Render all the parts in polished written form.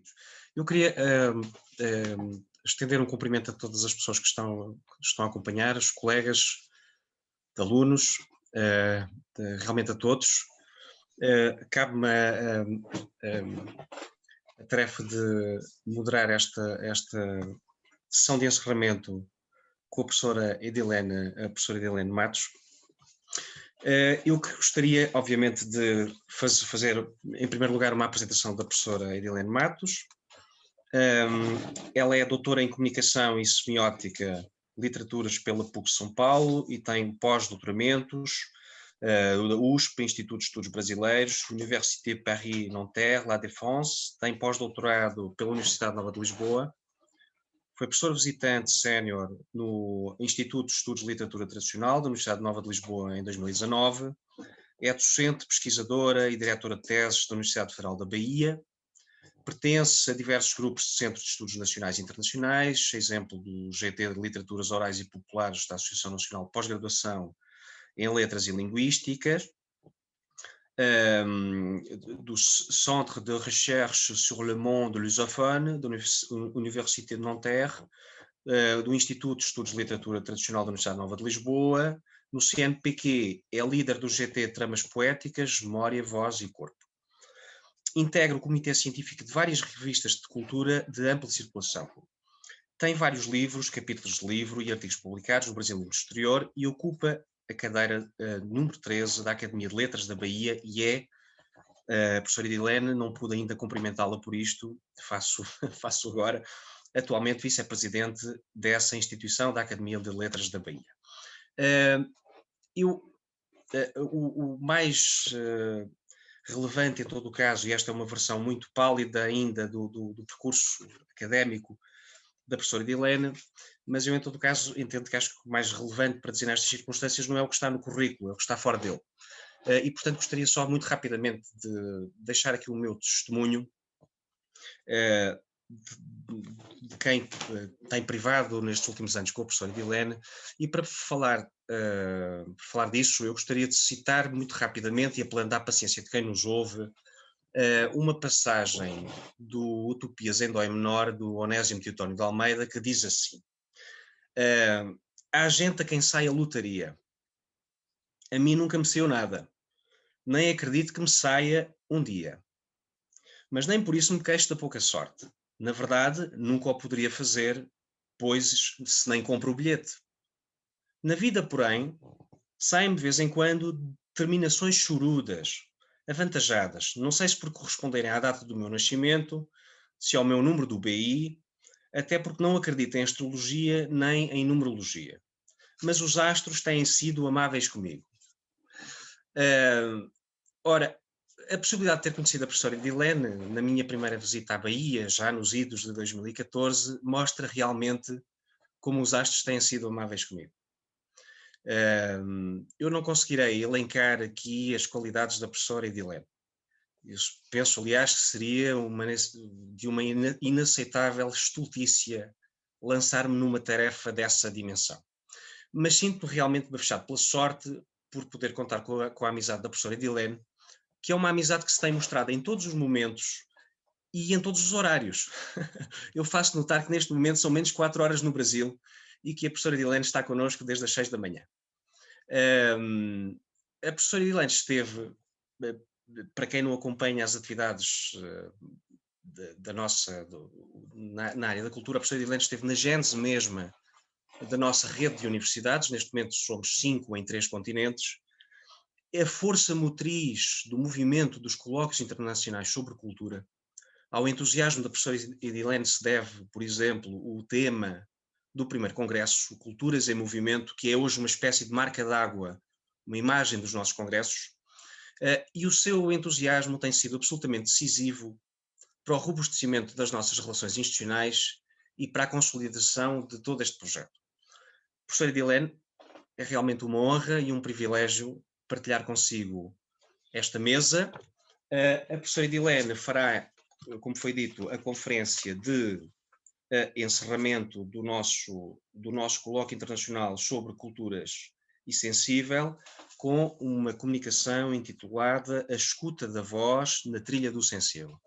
ouvidos. Eu queria estender um cumprimento a todas as pessoas que estão a acompanhar, os colegas, de alunos, realmente a todos. Cabe-me a tarefa de moderar esta sessão de encerramento com a professora Edilene Matos. Eu que gostaria, obviamente, de fazer, em primeiro lugar, uma apresentação da professora Edilene Matos. Ela é doutora em Comunicação e Semiótica, Literaturas pela PUC São Paulo e tem pós-doutoramentos da USP, Instituto de Estudos Brasileiros, Université Paris-Nanterre, La Défense, tem pós-doutorado pela Universidade Nova de Lisboa, foi professor visitante sénior no Instituto de Estudos de Literatura Tradicional da Universidade Nova de Lisboa em 2019, é docente, pesquisadora e diretora de teses da Universidade Federal da Bahia, pertence a diversos grupos de Centros de Estudos Nacionais e Internacionais, exemplo do GT de Literaturas Orais e Populares da Associação Nacional de Pós-Graduação em Letras e Linguísticas, do Centre de Recherche sur le Monde Lusophone, da Université de Nanterre, do Instituto de Estudos de Literatura Tradicional da Universidade Nova de Lisboa, no CNPq é líder do GT Tramas Poéticas, Memória, Voz e Corpo. Integra o Comitê Científico de várias revistas de cultura de ampla circulação. Tem vários livros, capítulos de livro e artigos publicados no Brasil e no exterior e ocupa a cadeira número 13 da Academia de Letras da Bahia e a professora Edilene, não pude ainda cumprimentá-la por isto, faço agora, atualmente vice-presidente dessa instituição da Academia de Letras da Bahia. O mais relevante em todo o caso, e esta é uma versão muito pálida ainda do percurso académico da professora Edilene, mas eu em todo o caso entendo que acho que o mais relevante para dizer nestas circunstâncias não é o que está no currículo, é o que está fora dele. E portanto gostaria só muito rapidamente de deixar aqui o meu testemunho de quem tem privado nestes últimos anos com a professora Edilene, e para falar disso eu gostaria de citar muito rapidamente, e apelando à paciência de quem nos ouve, uma passagem do Utopias em Dó menor, do Onésimo Teotónio de Almeida, que diz assim: há gente a quem sai a lotaria. A mim nunca me saiu nada. Nem acredito que me saia um dia. Mas nem por isso me queixo da pouca sorte. Na verdade, nunca o poderia fazer, pois se nem compro o bilhete. Na vida, porém, saem de vez em quando terminações chorudas, avantajadas, não sei se por corresponderem à data do meu nascimento, se ao meu número do BI, até porque não acredito em astrologia nem em numerologia. Mas os astros têm sido amáveis comigo. Ora, a possibilidade de ter conhecido a professora Edilene na minha primeira visita à Bahia, já nos idos de 2014, mostra realmente como os astros têm sido amáveis comigo. Eu não conseguirei elencar aqui as qualidades da professora Edilene. Eu penso, aliás, que seria de uma inaceitável estultícia lançar-me numa tarefa dessa dimensão. Mas sinto-me realmente bafejado pela sorte por poder contar com a amizade da professora Edilene, que é uma amizade que se tem mostrado em todos os momentos e em todos os horários. Eu faço notar que neste momento são menos 4 horas no Brasil e que a professora Edilene está connosco desde as 6 da manhã. A professora Edilene esteve, para quem não acompanha as atividades na área da cultura, a professora Edilene esteve na gênese mesma da nossa rede de universidades. Neste momento somos 5 em 3 continentes. A força motriz do movimento dos colóquios internacionais sobre cultura. Ao entusiasmo da professora Edilene se deve, por exemplo, o tema do primeiro congresso, Culturas em Movimento, que é hoje uma espécie de marca d'água, uma imagem dos nossos congressos, e o seu entusiasmo tem sido absolutamente decisivo para o robustecimento das nossas relações institucionais e para a consolidação de todo este projeto. Professora Edilene, é realmente uma honra e um privilégio partilhar consigo esta mesa. A professora Edilene fará, como foi dito, a conferência de encerramento do nosso colóquio internacional sobre culturas e sensível, com uma comunicação intitulada A Escuta da Voz na Trilha do Sensível.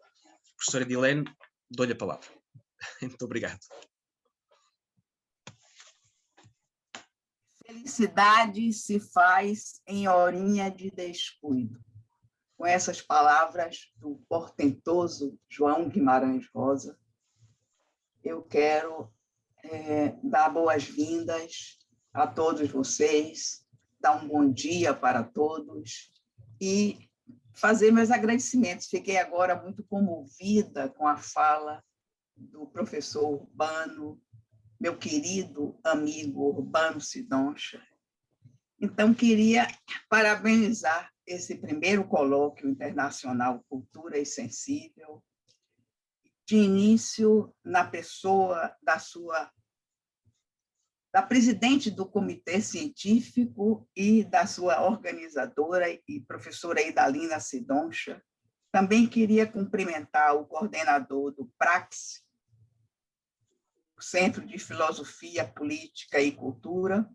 Professora Edilene, Dou-lhe a palavra. Muito obrigado. Felicidade se faz em horinha de descuido. Com essas palavras do portentoso João Guimarães Rosa, eu quero dar boas-vindas a todos vocês, dar um bom dia para todos e fazer meus agradecimentos. Fiquei agora muito comovida com a fala do professor Urbano, meu querido amigo Urbano Sidoncha. Então, queria parabenizar esse primeiro colóquio internacional Cultura e Sensível, de início na pessoa da presidente do comitê científico e da sua organizadora e professora Idalina Sidoncha. Também queria cumprimentar o coordenador do PRAX, o Centro de Filosofia, Política e Cultura,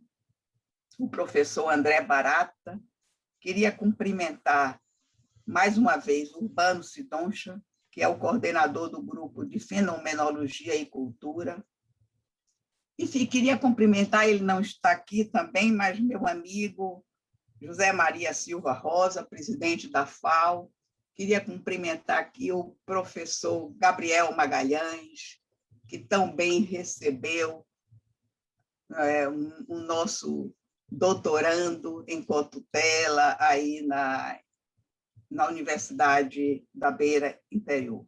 o professor André Barata. Queria cumprimentar, mais uma vez, o Urbano Sidoncha, que é o coordenador do grupo de Fenomenologia e Cultura. Enfim, queria cumprimentar, ele não está aqui também, mas meu amigo José Maria Silva Rosa, presidente da FAO. Queria cumprimentar aqui o professor Gabriel Magalhães, que tão bem recebeu o nosso doutorando em cotutela aí na Universidade da Beira Interior.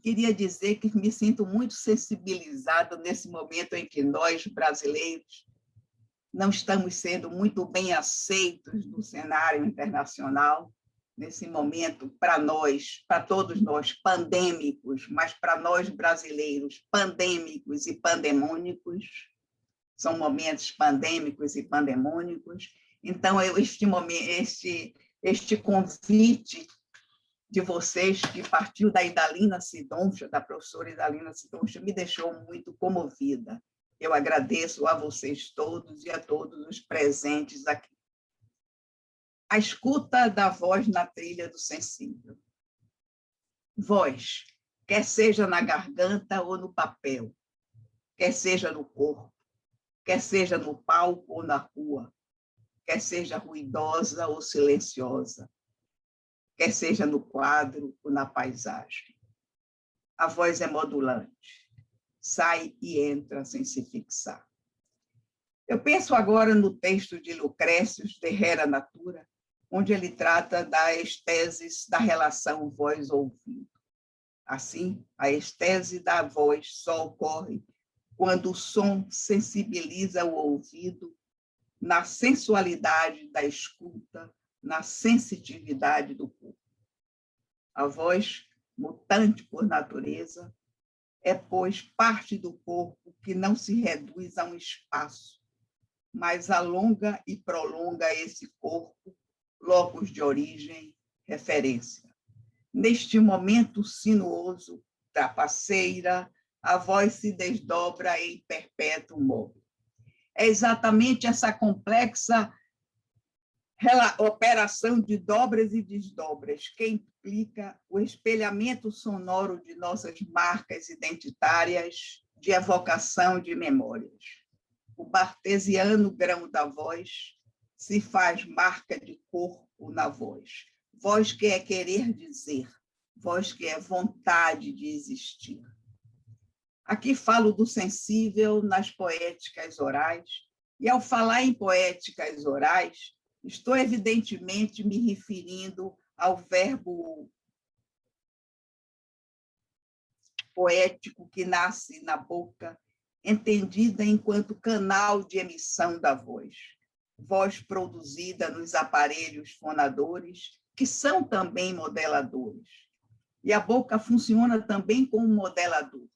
Queria dizer que me sinto muito sensibilizada nesse momento em que nós, brasileiros, não estamos sendo muito bem aceitos no cenário internacional, nesse momento, para nós, para todos nós, pandêmicos, mas para nós, brasileiros, pandêmicos e pandemônicos. São momentos pandêmicos e pandemônicos. Então, este convite de vocês, que partiu da Idalina Sidoncha, da professora Idalina Sidoncha, me deixou muito comovida. Eu agradeço a vocês todos e a todos os presentes aqui. A escuta da voz na trilha do sensível. Voz, quer seja na garganta ou no papel, quer seja no corpo, quer seja no palco ou na rua, quer seja ruidosa ou silenciosa, quer seja no quadro ou na paisagem. A voz é modulante, sai e entra sem se fixar. Eu penso agora no texto de Lucrécio, De Rera Natura, onde ele trata da estese da relação voz-ouvido. Assim, a estese da voz só ocorre quando o som sensibiliza o ouvido na sensualidade da escuta, na sensitividade do corpo. A voz, mutante por natureza, é, pois, parte do corpo que não se reduz a um espaço, mas alonga e prolonga esse corpo, locus de origem, referência. Neste momento sinuoso, trapaceira, a voz se desdobra em perpétuo móvel. É exatamente essa complexa operação de dobras e desdobras que implica o espelhamento sonoro de nossas marcas identitárias de evocação de memórias. O bartesiano grão da voz se faz marca de corpo na voz. Voz que é querer dizer, voz que é vontade de existir. Aqui falo do sensível nas poéticas orais, e ao falar em poéticas orais, estou evidentemente me referindo ao verbo poético que nasce na boca, entendida enquanto canal de emissão da voz. Voz produzida nos aparelhos fonadores, que são também modeladores. E a boca funciona também como modelador.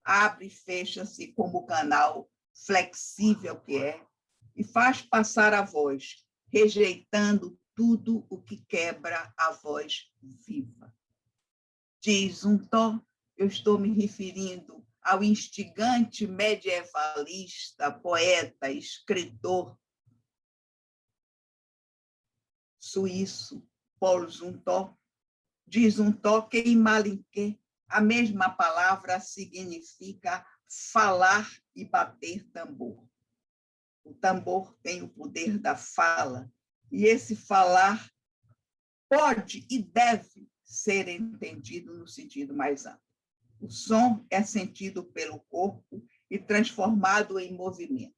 Abre e fecha-se como canal flexível que é, e faz passar a voz, rejeitando tudo o que quebra a voz viva. Diz um Tó, eu estou me referindo ao instigante medievalista, poeta, escritor suíço, Paul Zumthor. Diz um Tó que em Malinqué a mesma palavra significa falar e bater tambor. O tambor tem o poder da fala, e esse falar pode e deve ser entendido no sentido mais amplo. O som é sentido pelo corpo e transformado em movimento.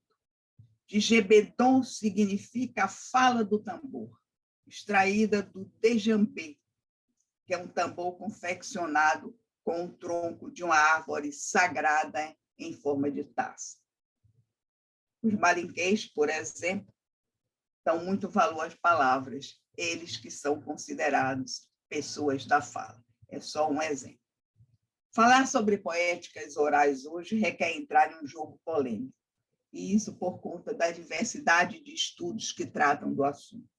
Djebedon significa a fala do tambor, extraída do djembé, que é um tambor confeccionado com o tronco de uma árvore sagrada em forma de taça. Os malinquês, por exemplo, dão muito valor às palavras, eles que são considerados pessoas da fala. É só um exemplo. Falar sobre poéticas orais hoje requer entrar em um jogo polêmico, e isso por conta da diversidade de estudos que tratam do assunto.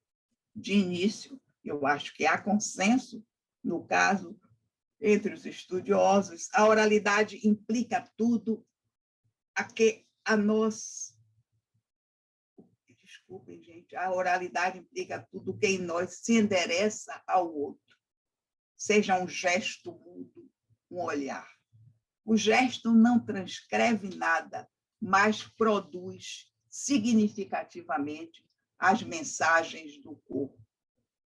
De início, eu acho que há consenso, no caso, entre os estudiosos, a oralidade implica tudo a que a nós... Desculpem, gente, a oralidade implica tudo que em nós se endereça ao outro, seja um gesto mudo, um olhar. O gesto não transcreve nada, mas produz significativamente as mensagens do corpo.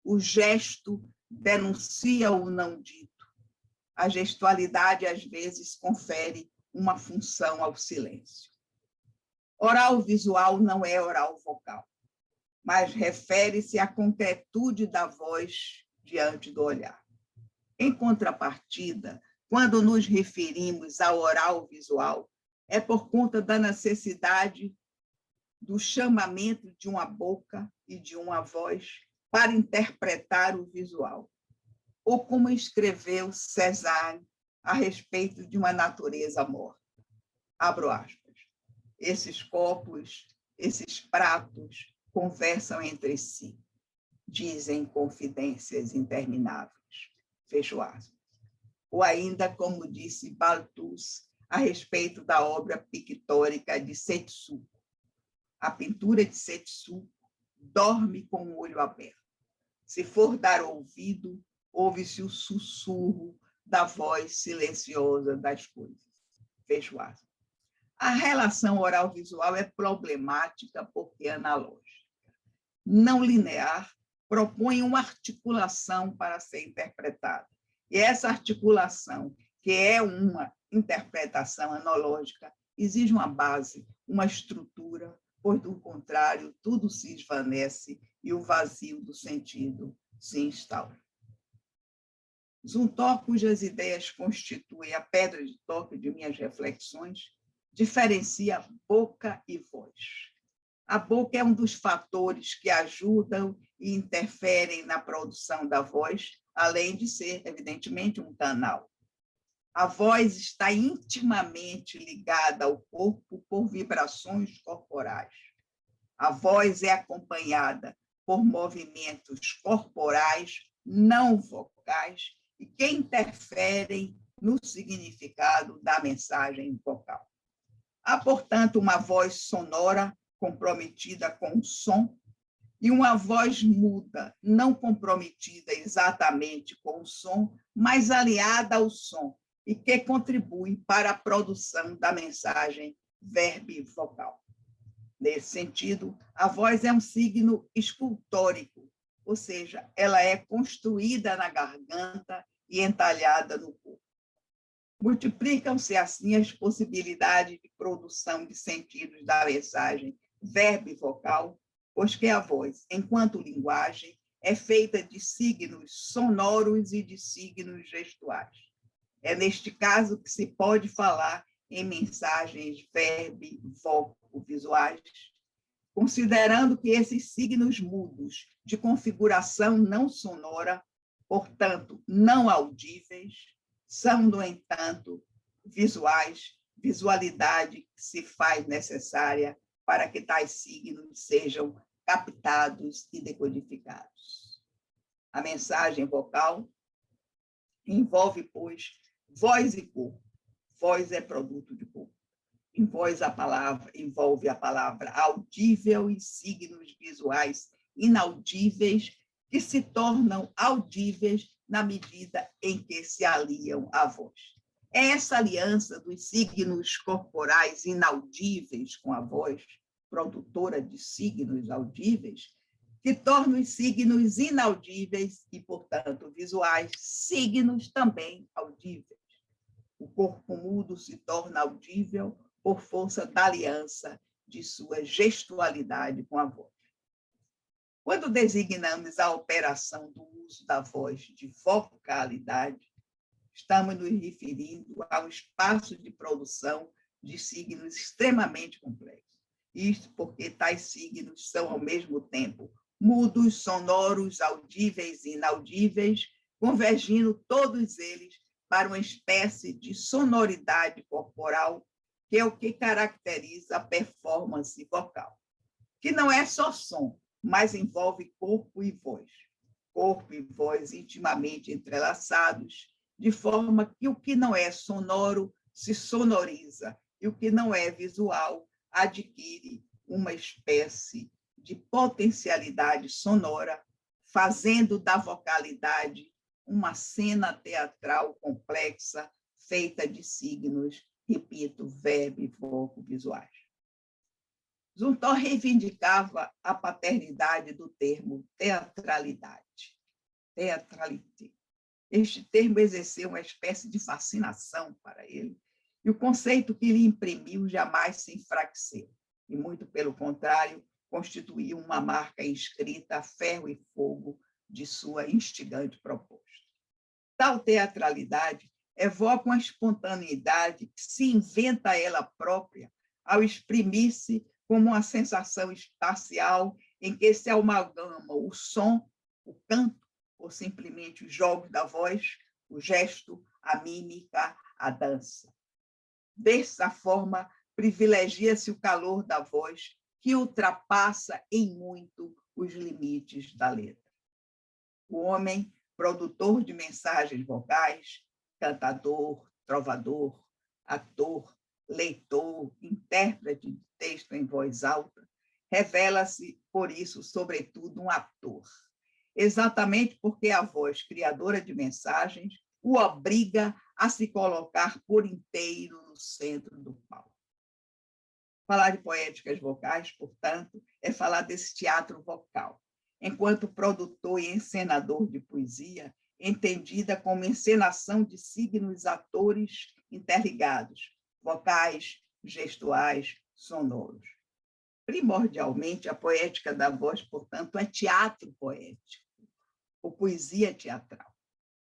O gesto denuncia o não dito. A gestualidade, às vezes, confere uma função ao silêncio. Oral visual não é oral vocal, mas refere-se à concretude da voz diante do olhar. Em contrapartida, quando nos referimos ao oral visual, é por conta da necessidade do chamamento de uma boca e de uma voz para interpretar o visual, ou como escreveu Césaire a respeito de uma natureza morta. Abro aspas. Esses copos, esses pratos conversam entre si, dizem confidências intermináveis. Fecho aspas. Ou ainda, como disse Balthus a respeito da obra pictórica de Setsuko. A pintura de Setsuko dorme com o olho aberto. Se for dar ouvido, ouve-se o sussurro da voz silenciosa das coisas. Fecho aspas. A relação oral-visual é problemática porque é analógica. Não linear, propõe uma articulação para ser interpretada. E essa articulação, que é uma interpretação analógica, exige uma base, uma estrutura, pois, do contrário, tudo se esvanece e o vazio do sentido se instaura. Zumthor, cujas ideias constituem a pedra de toque de minhas reflexões, diferencia boca e voz. A boca é um dos fatores que ajudam e interferem na produção da voz, além de ser, evidentemente, um canal. A voz está intimamente ligada ao corpo por vibrações corporais. A voz é acompanhada por movimentos corporais não vocais e que interferem no significado da mensagem vocal. Há, portanto, uma voz sonora comprometida com o som e uma voz muda, não comprometida exatamente com o som, mas aliada ao som e que contribui para a produção da mensagem verbo-vocal. Nesse sentido, a voz é um signo escultórico, ou seja, ela é construída na garganta e entalhada no corpo. Multiplicam-se assim as possibilidades de produção de sentidos da mensagem verbo-vocal, pois que a voz, enquanto linguagem, é feita de signos sonoros e de signos gestuais. É neste caso que se pode falar em mensagens verbo-visuais, considerando que esses signos mudos de configuração não sonora, portanto, não audíveis, são, no entanto, visuais, visualidade que se faz necessária para que tais signos sejam captados e decodificados. A mensagem vocal envolve, pois, voz e corpo. Voz é produto de corpo. Em voz, a palavra envolve a palavra audível e signos visuais inaudíveis que se tornam audíveis na medida em que se aliam à voz. É essa aliança dos signos corporais inaudíveis com a voz, produtora de signos audíveis, que torna os signos inaudíveis e, portanto, visuais, signos também audíveis. O corpo mudo se torna audível por força da aliança de sua gestualidade com a voz. Quando designamos a operação do uso da voz de vocalidade, estamos nos referindo ao espaço de produção de signos extremamente complexos. Isto porque tais signos são, ao mesmo tempo, mudos, sonoros, audíveis e inaudíveis, convergindo todos eles para uma espécie de sonoridade corporal, que é o que caracteriza a performance vocal, que não é só som, mas envolve corpo e voz intimamente entrelaçados, de forma que o que não é sonoro se sonoriza e o que não é visual adquire uma espécie de potencialidade sonora, fazendo da vocalidade uma cena teatral complexa, feita de signos, repito, verbo e voco visuais. Zumthor reivindicava a paternidade do termo teatralidade, teatralité. Este termo exerceu uma espécie de fascinação para ele, e o conceito que lhe imprimiu jamais se enfraqueceu, e muito pelo contrário, constituiu uma marca inscrita a ferro e fogo de sua instigante proposta. Tal teatralidade evoca uma espontaneidade que se inventa ela própria ao exprimir-se como uma sensação espacial em que se amalgama o som, o canto, ou simplesmente os jogos da voz, o gesto, a mímica, a dança. Dessa forma, privilegia-se o calor da voz, que ultrapassa em muito os limites da letra. O homem, produtor de mensagens vocais, cantador, trovador, ator, leitor, intérprete de texto em voz alta, revela-se, por isso, sobretudo, um ator. Exatamente porque a voz criadora de mensagens o obriga a se colocar por inteiro no centro do palco. Falar de poéticas vocais, portanto, é falar desse teatro vocal, enquanto produtor e encenador de poesia, entendida como encenação de signos atores interligados, vocais, gestuais, sonoros. Primordialmente, a poética da voz, portanto, é teatro poético, ou poesia teatral,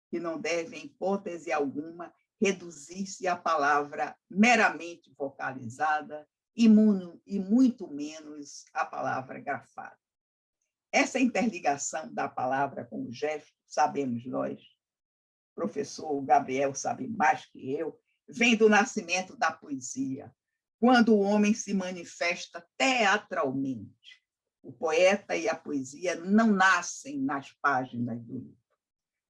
que não deve, em hipótese alguma, reduzir-se à palavra meramente vocalizada e muito menos à palavra grafada. Essa interligação da palavra com o gesto, sabemos nós, o professor Gabriel sabe mais que eu, vem do nascimento da poesia, quando o homem se manifesta teatralmente. O poeta e a poesia não nascem nas páginas do livro.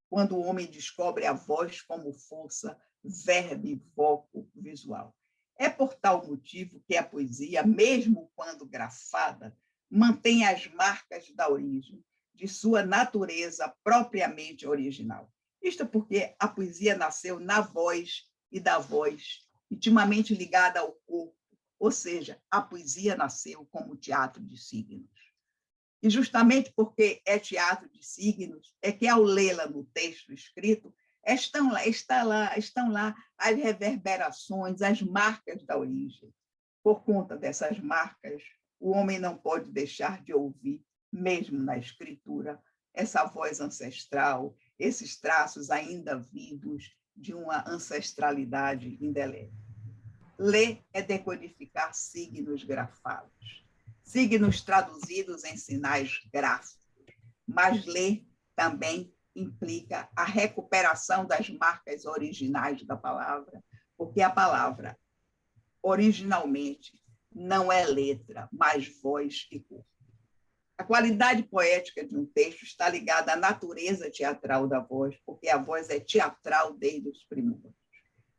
Quando o homem descobre a voz como força verbo-voco visual. É por tal motivo que a poesia, mesmo quando grafada, mantém as marcas da origem, de sua natureza propriamente original. Isto porque a poesia nasceu na voz e da voz, intimamente ligada ao corpo, ou seja, a poesia nasceu como teatro de signos. E justamente porque é teatro de signos, é que ao lê-la no texto escrito, estão lá as reverberações, as marcas da origem. Por conta dessas marcas, o homem não pode deixar de ouvir, mesmo na escritura, essa voz ancestral, esses traços ainda vivos de uma ancestralidade indelével. Ler é decodificar signos grafados, signos traduzidos em sinais gráficos, mas ler também implica a recuperação das marcas originais da palavra, porque a palavra, originalmente, não é letra, mas voz e corpo. A qualidade poética de um texto está ligada à natureza teatral da voz, porque a voz é teatral desde os primórdios.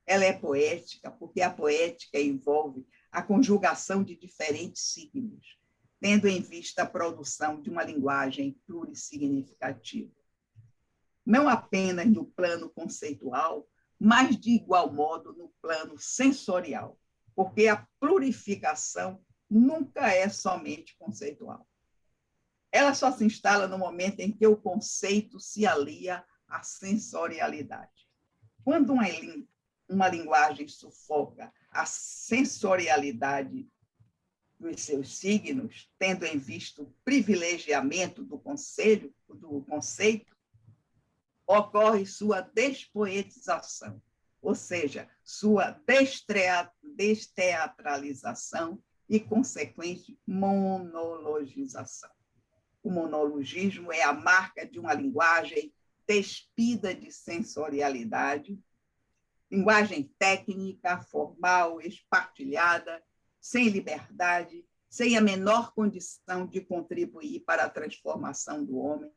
Ela é poética porque a poética envolve a conjugação de diferentes signos, tendo em vista a produção de uma linguagem plurissignificativa. Não apenas no plano conceitual, mas de igual modo no plano sensorial, porque a plurificação nunca é somente conceitual. Ela só se instala no momento em que o conceito se alia à sensorialidade. Quando uma linguagem sufoca a sensorialidade dos seus signos, tendo em vista o privilegiamento do conceito, ocorre sua despoetização, ou seja, sua desteatralização e consequente monologização. O monologismo é a marca de uma linguagem despida de sensorialidade, linguagem técnica, formal, espartilhada, sem liberdade, sem a menor condição de contribuir para a transformação do homem,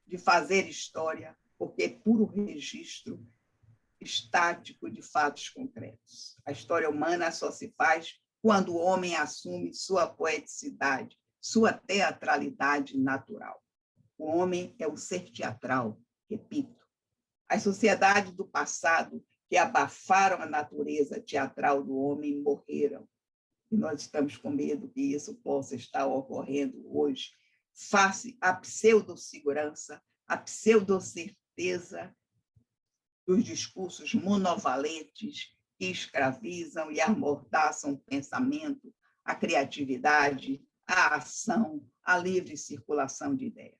de fazer história, porque é puro registro estático de fatos concretos. A história humana só se faz quando o homem assume sua poeticidade, sua teatralidade natural. O homem é um ser teatral, repito. As sociedades do passado que abafaram a natureza teatral do homem morreram. E nós estamos com medo que isso possa estar ocorrendo hoje, face à pseudo-segurança, à pseudo-certeza dos discursos monovalentes que escravizam e amordaçam o pensamento, a criatividade, a ação, a livre circulação de ideias.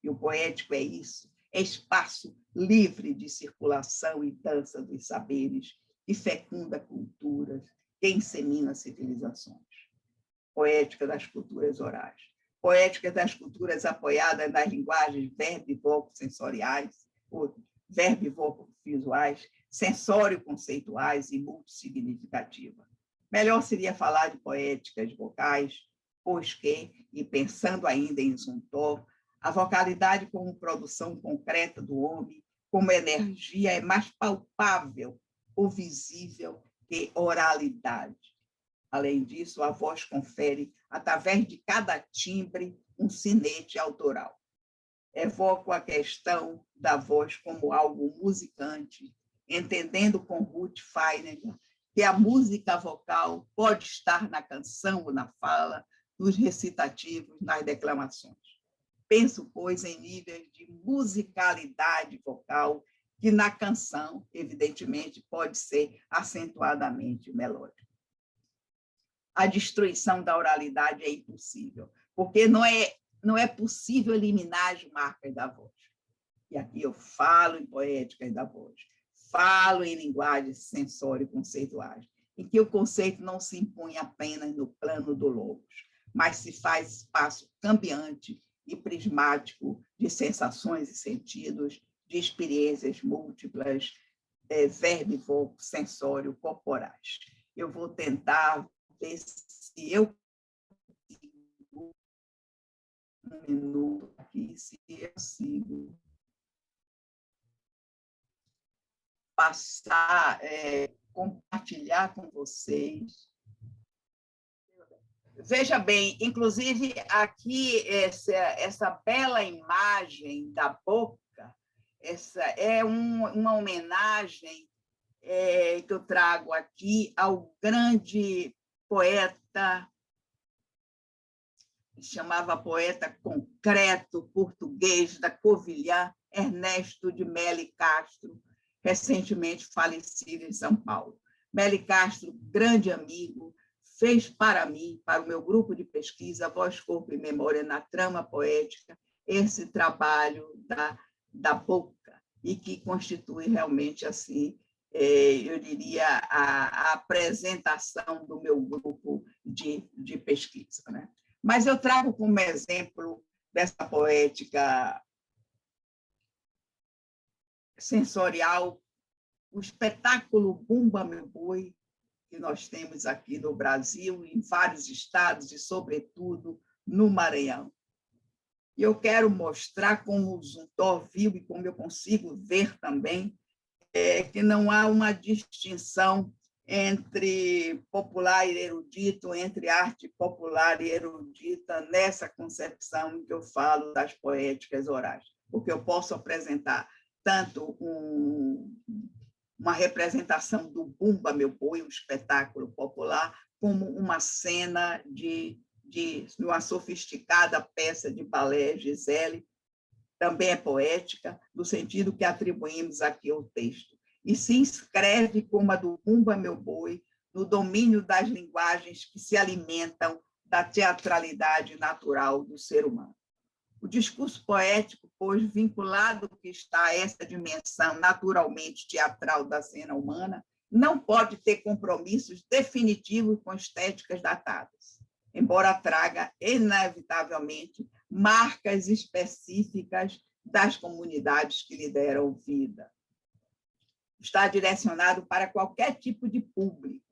E o poético é isso, é espaço livre de circulação e dança dos saberes, que fecunda culturas, que insemina civilizações. Poética das culturas orais, poética das culturas apoiadas nas linguagens verbo-voco-sensoriais, ou verbo-voco-visuais, sensório-conceituais e multissignificativa. Melhor seria falar de poéticas vocais, pois que, e pensando ainda em Zumthor, a vocalidade como produção concreta do homem, como energia, é mais palpável ou visível que oralidade. Além disso, a voz confere, através de cada timbre, um sinete autoral. Evoco a questão da voz como algo musicante, entendendo com Ruth Feiniger que a música vocal pode estar na canção ou na fala, nos recitativos, nas declamações. Penso, pois, em níveis de musicalidade vocal, que na canção, evidentemente, pode ser acentuadamente melódico. A destruição da oralidade é impossível, porque não é possível eliminar as marcas da voz. E aqui eu falo em poéticas da voz, falo em linguagens sensório-conceituais, em que o conceito não se impõe apenas no plano do logos, mas se faz espaço cambiante e prismático de sensações e sentidos, de experiências múltiplas, verbo, sensório, corporais. Eu vou tentar ver se eu consigo um minuto aqui, se eu consigo passar, compartilhar com vocês. Veja bem, inclusive aqui essa bela imagem da boca, essa é uma homenagem que eu trago aqui ao grande poeta, que chamava poeta concreto português da Covilhã, Ernesto de Melo Castro, recentemente falecido em São Paulo. Melo Castro, grande amigo, fez para mim, para o meu grupo de pesquisa, Voz, Corpo e Memória na Trama Poética, esse trabalho da boca, e que constitui realmente, assim, eu diria, a apresentação do meu grupo de pesquisa, né? Mas eu trago como exemplo dessa poética sensorial o espetáculo Bumba Meu Boi, que nós temos aqui no Brasil, em vários estados e, sobretudo, no Maranhão. E eu quero mostrar como o Zumthor viu e como eu consigo ver também que não há uma distinção entre popular e erudito, entre arte popular e erudita, nessa concepção em que eu falo das poéticas orais. Porque eu posso apresentar tanto uma representação do Bumba Meu Boi, um espetáculo popular, como uma cena de uma sofisticada peça de balé, Gisele, também é poética, no sentido que atribuímos aqui ao texto, e se inscreve como a do Bumba Meu Boi, no domínio das linguagens que se alimentam da teatralidade natural do ser humano. O discurso poético, pois, vinculado que está a essa dimensão naturalmente teatral da cena humana, não pode ter compromissos definitivos com estéticas datadas, embora traga, inevitavelmente, marcas específicas das comunidades que lhe deram vida. Está direcionado para qualquer tipo de público,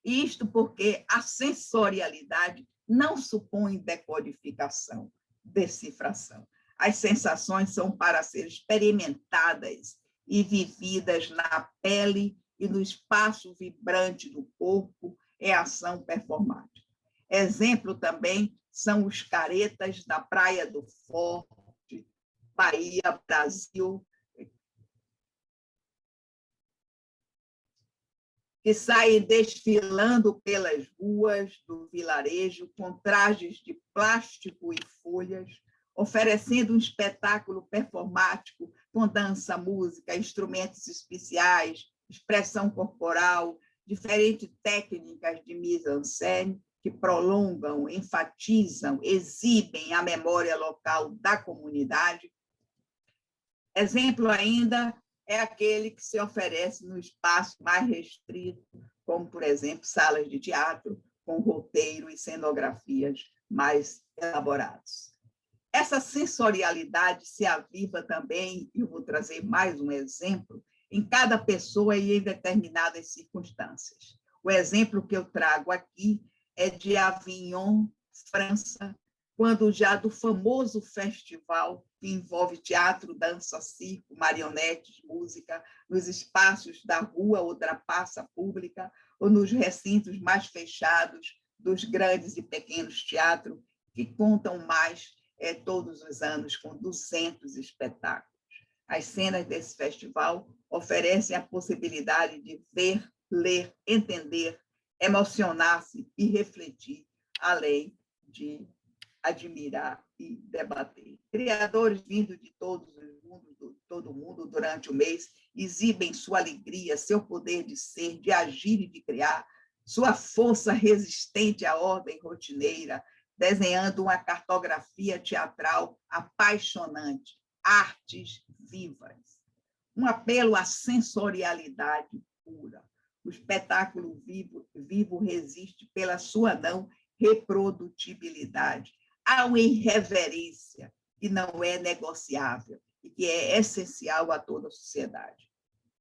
isto porque a sensorialidade não supõe decodificação, decifração. As sensações são para ser experimentadas e vividas na pele e no espaço vibrante do corpo, é ação performática. Exemplo também são os caretas da Praia do Forte, Bahia, Brasil, que saem desfilando pelas ruas do vilarejo com trajes de plástico e folhas, oferecendo um espetáculo performático com dança, música, instrumentos especiais, expressão corporal, diferentes técnicas de mise-en-scène que prolongam, enfatizam, exibem a memória local da comunidade. Exemplo ainda é aquele que se oferece no espaço mais restrito, como, por exemplo, salas de teatro, com roteiro e cenografias mais elaborados. Essa sensorialidade se aviva também, e eu vou trazer mais um exemplo, em cada pessoa e em determinadas circunstâncias. O exemplo que eu trago aqui é de Avignon, França, quando já do famoso festival que envolve teatro, dança, circo, marionetes, música, nos espaços da rua ou da praça pública, ou nos recintos mais fechados dos grandes e pequenos teatros, que contam mais todos os anos, com 200 espetáculos. As cenas desse festival oferecem a possibilidade de ver, ler, entender, emocionar-se e refletir, além de admirar e debater. Criadores vindos de todo o mundo durante o mês exibem sua alegria, seu poder de ser, de agir e de criar, sua força resistente à ordem rotineira, desenhando uma cartografia teatral apaixonante, artes vivas. Um apelo à sensorialidade pura. O espetáculo vivo resiste pela sua não reprodutibilidade, há uma irreverência que não é negociável e que é essencial a toda a sociedade.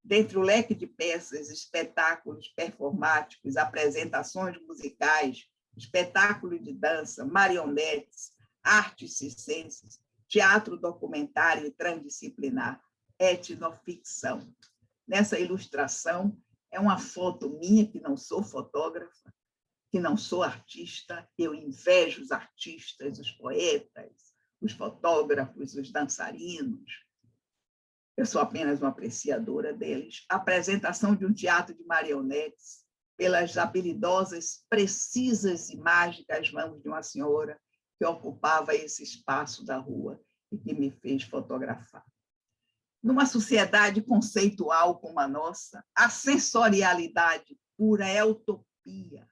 Dentre o leque de peças, espetáculos performáticos, apresentações musicais, espetáculos de dança, marionetes, artes circenses, teatro documentário e transdisciplinar, etnoficção. Nessa ilustração, é uma foto minha, que não sou fotógrafa, que não sou artista, eu invejo os artistas, os poetas, os fotógrafos, os dançarinos. Eu sou apenas uma apreciadora deles. A apresentação de um teatro de marionetes pelas habilidosas, precisas e mágicas mãos de uma senhora que ocupava esse espaço da rua e que me fez fotografar. Numa sociedade conceitual como a nossa, a sensorialidade pura é utopia.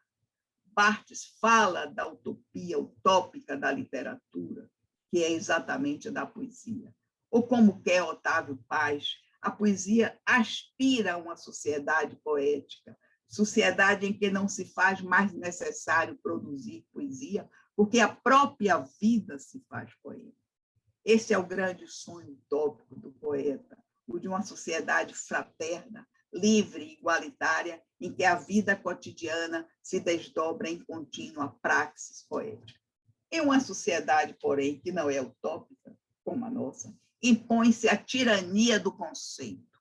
Barthes fala da utopia utópica da literatura, que é exatamente a da poesia. Ou como quer Otávio Paz, a poesia aspira a uma sociedade poética, sociedade em que não se faz mais necessário produzir poesia, porque a própria vida se faz poema. Esse é o grande sonho utópico do poeta, o de uma sociedade fraterna, livre e igualitária, em que a vida cotidiana se desdobra em contínua praxis poética. Em uma sociedade, porém, que não é utópica, como a nossa, impõe-se a tirania do conceito.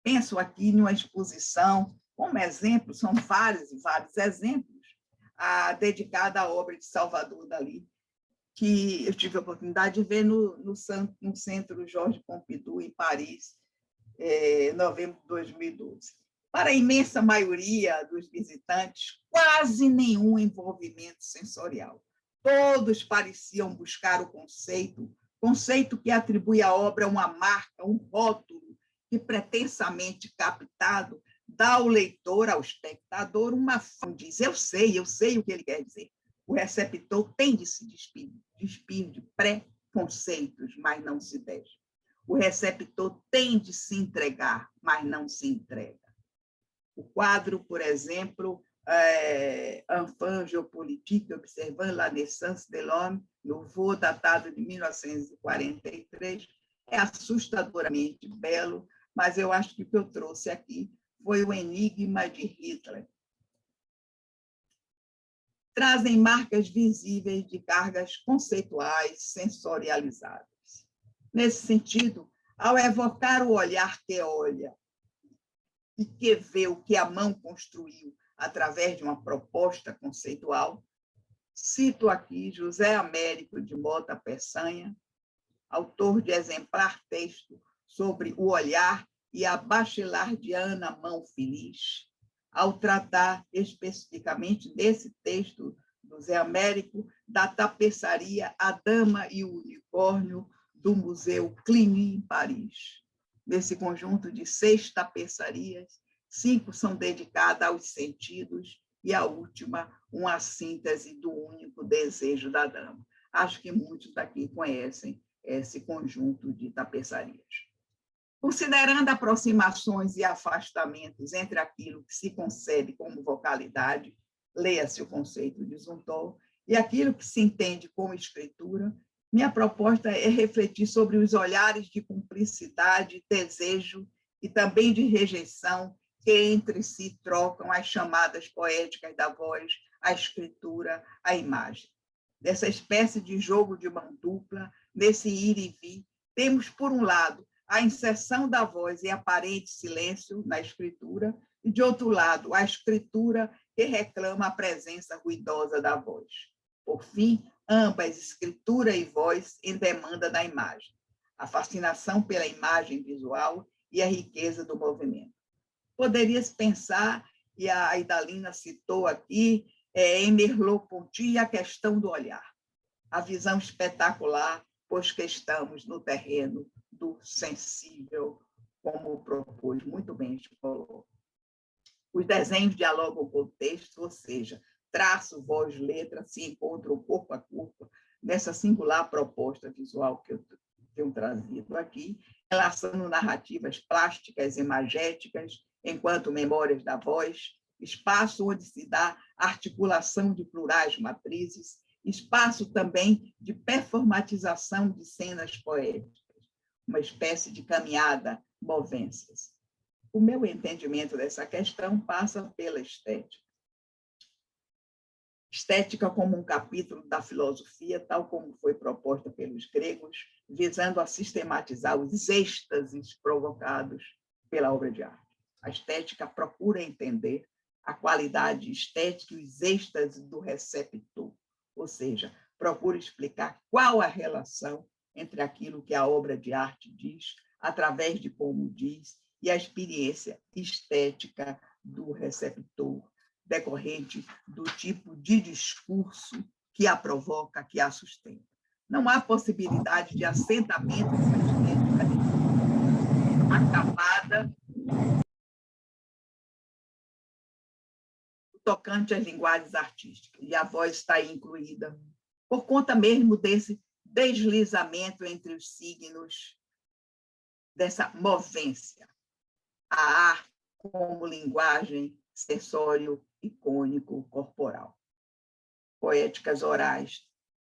Penso aqui numa exposição Como exemplo, são vários e vários exemplos, dedicada à obra de Salvador Dalí, que eu tive a oportunidade de ver no Centro Georges Pompidou, em Paris, em novembro de 2012. Para a imensa maioria dos visitantes, quase nenhum envolvimento sensorial. Todos pareciam buscar o conceito que atribui à obra uma marca, um rótulo, que pretensamente captado dá ao leitor, ao espectador, uma fama, diz, eu sei o que ele quer dizer. O receptor tem de se despir de preconceitos, mas não se deixa. O receptor tem de se entregar, mas não se entrega. O quadro, por exemplo, Enfant géopolitique, observant la naissance de l'homme, Nouveau, datado de 1943, é assustadoramente belo, mas eu acho que o que eu trouxe aqui foi o enigma de Hitler. Trazem marcas visíveis de cargas conceituais sensorializadas. Nesse sentido, ao evocar o olhar que olha e que vê o que a mão construiu através de uma proposta conceitual, cito aqui José Américo de Mota Peçanha, autor de exemplar texto sobre o olhar e a bachelardiana mão feliz, ao tratar especificamente desse texto do Zé Américo, da tapeçaria A Dama e o Unicórnio do Museu Cluny, em Paris. Nesse conjunto de 6 tapeçarias, 5 são dedicadas aos sentidos e a última, uma síntese do único desejo da dama. Acho que muitos daqui conhecem esse conjunto de tapeçarias. Considerando aproximações e afastamentos entre aquilo que se concebe como vocalidade, leia-se o conceito de Zumthor, e aquilo que se entende como escritura, minha proposta é refletir sobre os olhares de cumplicidade, desejo e também de rejeição que entre si trocam as chamadas poéticas da voz, a escritura, a imagem. Nessa espécie de jogo de mão dupla, nesse ir e vir, temos, por um lado, a inserção da voz em aparente silêncio na escritura, e, de outro lado, a escritura que reclama a presença ruidosa da voz. Por fim, ambas, escritura e voz, em demanda da imagem, a fascinação pela imagem visual e a riqueza do movimento. Poderia-se pensar, e a Idalina citou aqui, em Merleau-Ponty, a questão do olhar, a visão espetacular, pois que estamos no terreno do sensível, como propôs muito bem Escolor. Os desenhos dialogam com o texto, ou seja, traço, voz, letra se encontram corpo a corpo nessa singular proposta visual que eu tenho trazido aqui, relacionando narrativas plásticas e imagéticas enquanto memórias da voz, espaço onde se dá articulação de plurais matrizes, espaço também de performatização de cenas poéticas, uma espécie de caminhada movências. O meu entendimento dessa questão passa pela estética. Estética como um capítulo da filosofia, tal como foi proposta pelos gregos, visando a sistematizar os êxtases provocados pela obra de arte. A estética procura entender a qualidade estética e os êxtases do receptor, ou seja, procura explicar qual a relação entre aquilo que a obra de arte diz, através de como diz, e a experiência estética do receptor, decorrente do tipo de discurso que a provoca, que a sustenta. Não há possibilidade de assentamento dessa estética acabada, tocante às linguagens artísticas, e a voz está aí incluída, por conta mesmo desse deslizamento entre os signos, dessa movência. A arte como linguagem sensório icônico corporal. Poéticas orais.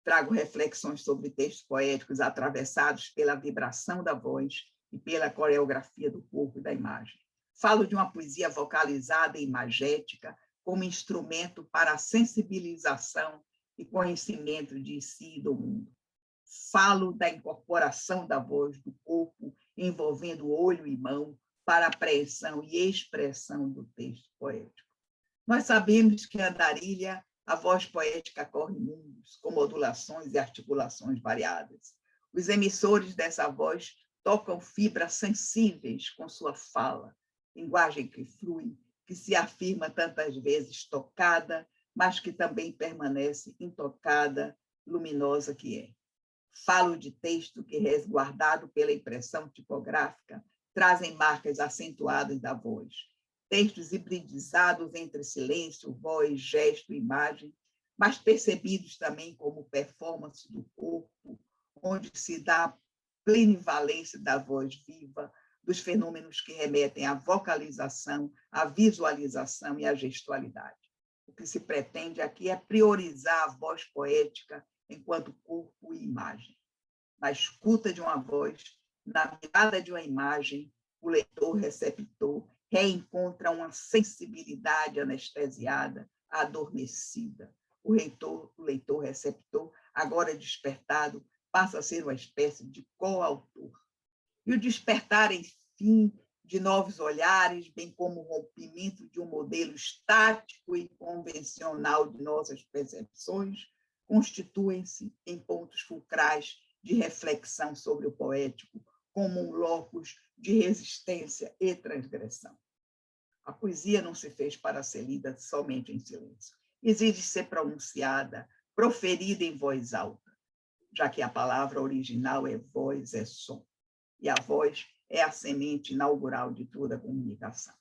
Trago reflexões sobre textos poéticos atravessados pela vibração da voz e pela coreografia do corpo e da imagem. Falo de uma poesia vocalizada e imagética como instrumento para a sensibilização e conhecimento de si e do mundo. Falo da incorporação da voz do corpo, envolvendo olho e mão, para a apreensão e expressão do texto poético. Nós sabemos que Andarilha, a voz poética corre mundos, com modulações e articulações variadas. Os emissores dessa voz tocam fibras sensíveis com sua fala, linguagem que flui, que se afirma tantas vezes tocada, mas que também permanece intocada, luminosa que é. Falo de texto que, resguardado pela impressão tipográfica, trazem marcas acentuadas da voz. Textos hibridizados entre silêncio, voz, gesto e imagem, mas percebidos também como performance do corpo, onde se dá a plenivalência da voz viva, dos fenômenos que remetem à vocalização, à visualização e à gestualidade. O que se pretende aqui é priorizar a voz poética enquanto corpo e imagem. Na escuta de uma voz, na mirada de uma imagem, o leitor-receptor reencontra uma sensibilidade anestesiada, adormecida. O leitor-receptor, agora despertado, passa a ser uma espécie de coautor. E o despertar, enfim, de novos olhares, bem como o rompimento de um modelo estático e convencional de nossas percepções, constituem-se em pontos fulcrais de reflexão sobre o poético, como um locus de resistência e transgressão. A poesia não se fez para ser lida somente em silêncio. Exige ser pronunciada, proferida em voz alta, já que a palavra original é voz, é som. E a voz é a semente inaugural de toda a comunicação.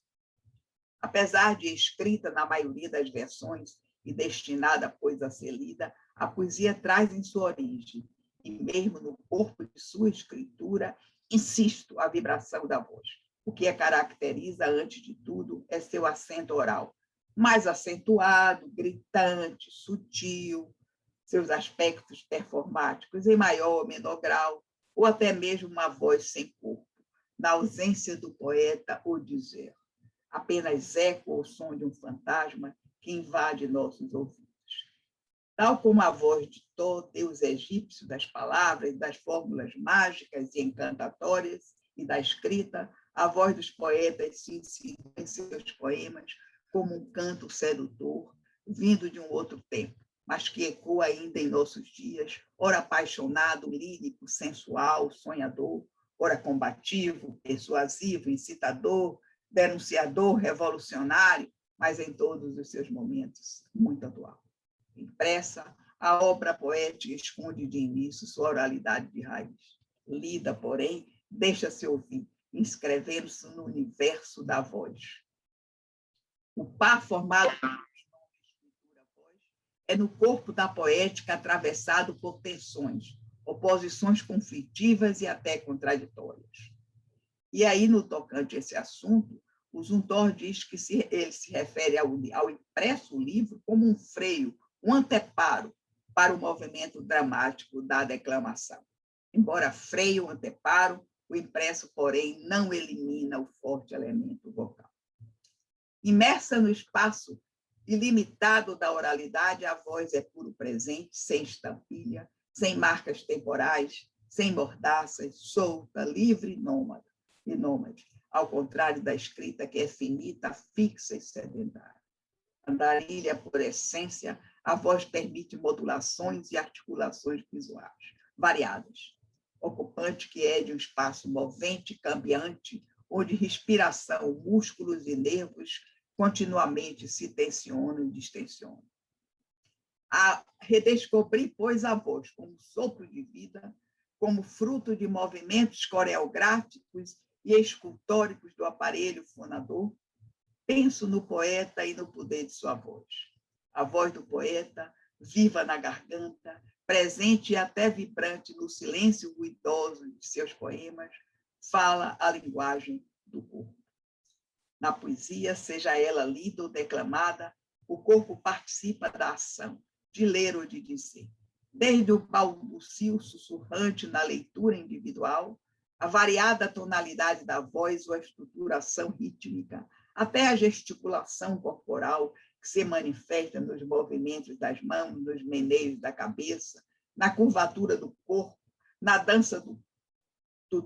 Apesar de escrita na maioria das versões e destinada, pois, a ser lida, a poesia traz em sua origem, e mesmo no corpo de sua escritura, insisto, a vibração da voz. O que a caracteriza, antes de tudo, é seu acento oral, mais acentuado, gritante, sutil, seus aspectos performáticos em maior ou menor grau, ou até mesmo uma voz sem corpo, na ausência do poeta ou dizer, apenas eco ou som de um fantasma que invade nossos ouvidos. Tal como a voz de todo deus egípcio das palavras, das fórmulas mágicas e encantatórias e da escrita, a voz dos poetas se insinua em seus poemas como um canto sedutor, vindo de um outro tempo, mas que ecoa ainda em nossos dias, ora apaixonado, lírico, sensual, sonhador, ora combativo, persuasivo, incitador, denunciador, revolucionário, mas em todos os seus momentos muito atual. Impressa, a obra poética esconde de início sua oralidade de raiz. Lida, porém, deixa-se ouvir, inscrevendo-se no universo da voz. O par formado é no corpo da poética atravessado por tensões, oposições conflitivas e até contraditórias. E aí, no tocante a esse assunto, o Zundor diz que ele se refere ao impresso livro como um freio, um anteparo para o movimento dramático da declamação. Embora freio, anteparo, o impresso, porém, não elimina o forte elemento vocal. Imersa no espaço ilimitado da oralidade, a voz é puro presente, sem estampilha, sem marcas temporais, sem mordaças, solta, livre e nômade, ao contrário da escrita que é finita, fixa e sedentária. Andarilha, por essência, a voz permite modulações e articulações visuais variadas. Ocupante que é de um espaço movente, cambiante, onde respiração, músculos e nervos continuamente se tensionam e distensionam. A redescobrir, pois, a voz como sopro de vida, como fruto de movimentos coreográficos e escultóricos do aparelho fonador, penso no poeta e no poder de sua voz. A voz do poeta, viva na garganta, presente e até vibrante no silêncio ruidoso de seus poemas, fala a linguagem do corpo. Na poesia, seja ela lida ou declamada, o corpo participa da ação, de ler ou de dizer. Desde o balbucio sussurrante na leitura individual, a variada tonalidade da voz ou a estruturação rítmica, até a gesticulação corporal que se manifesta nos movimentos das mãos, nos meneios da cabeça, na curvatura do corpo, na dança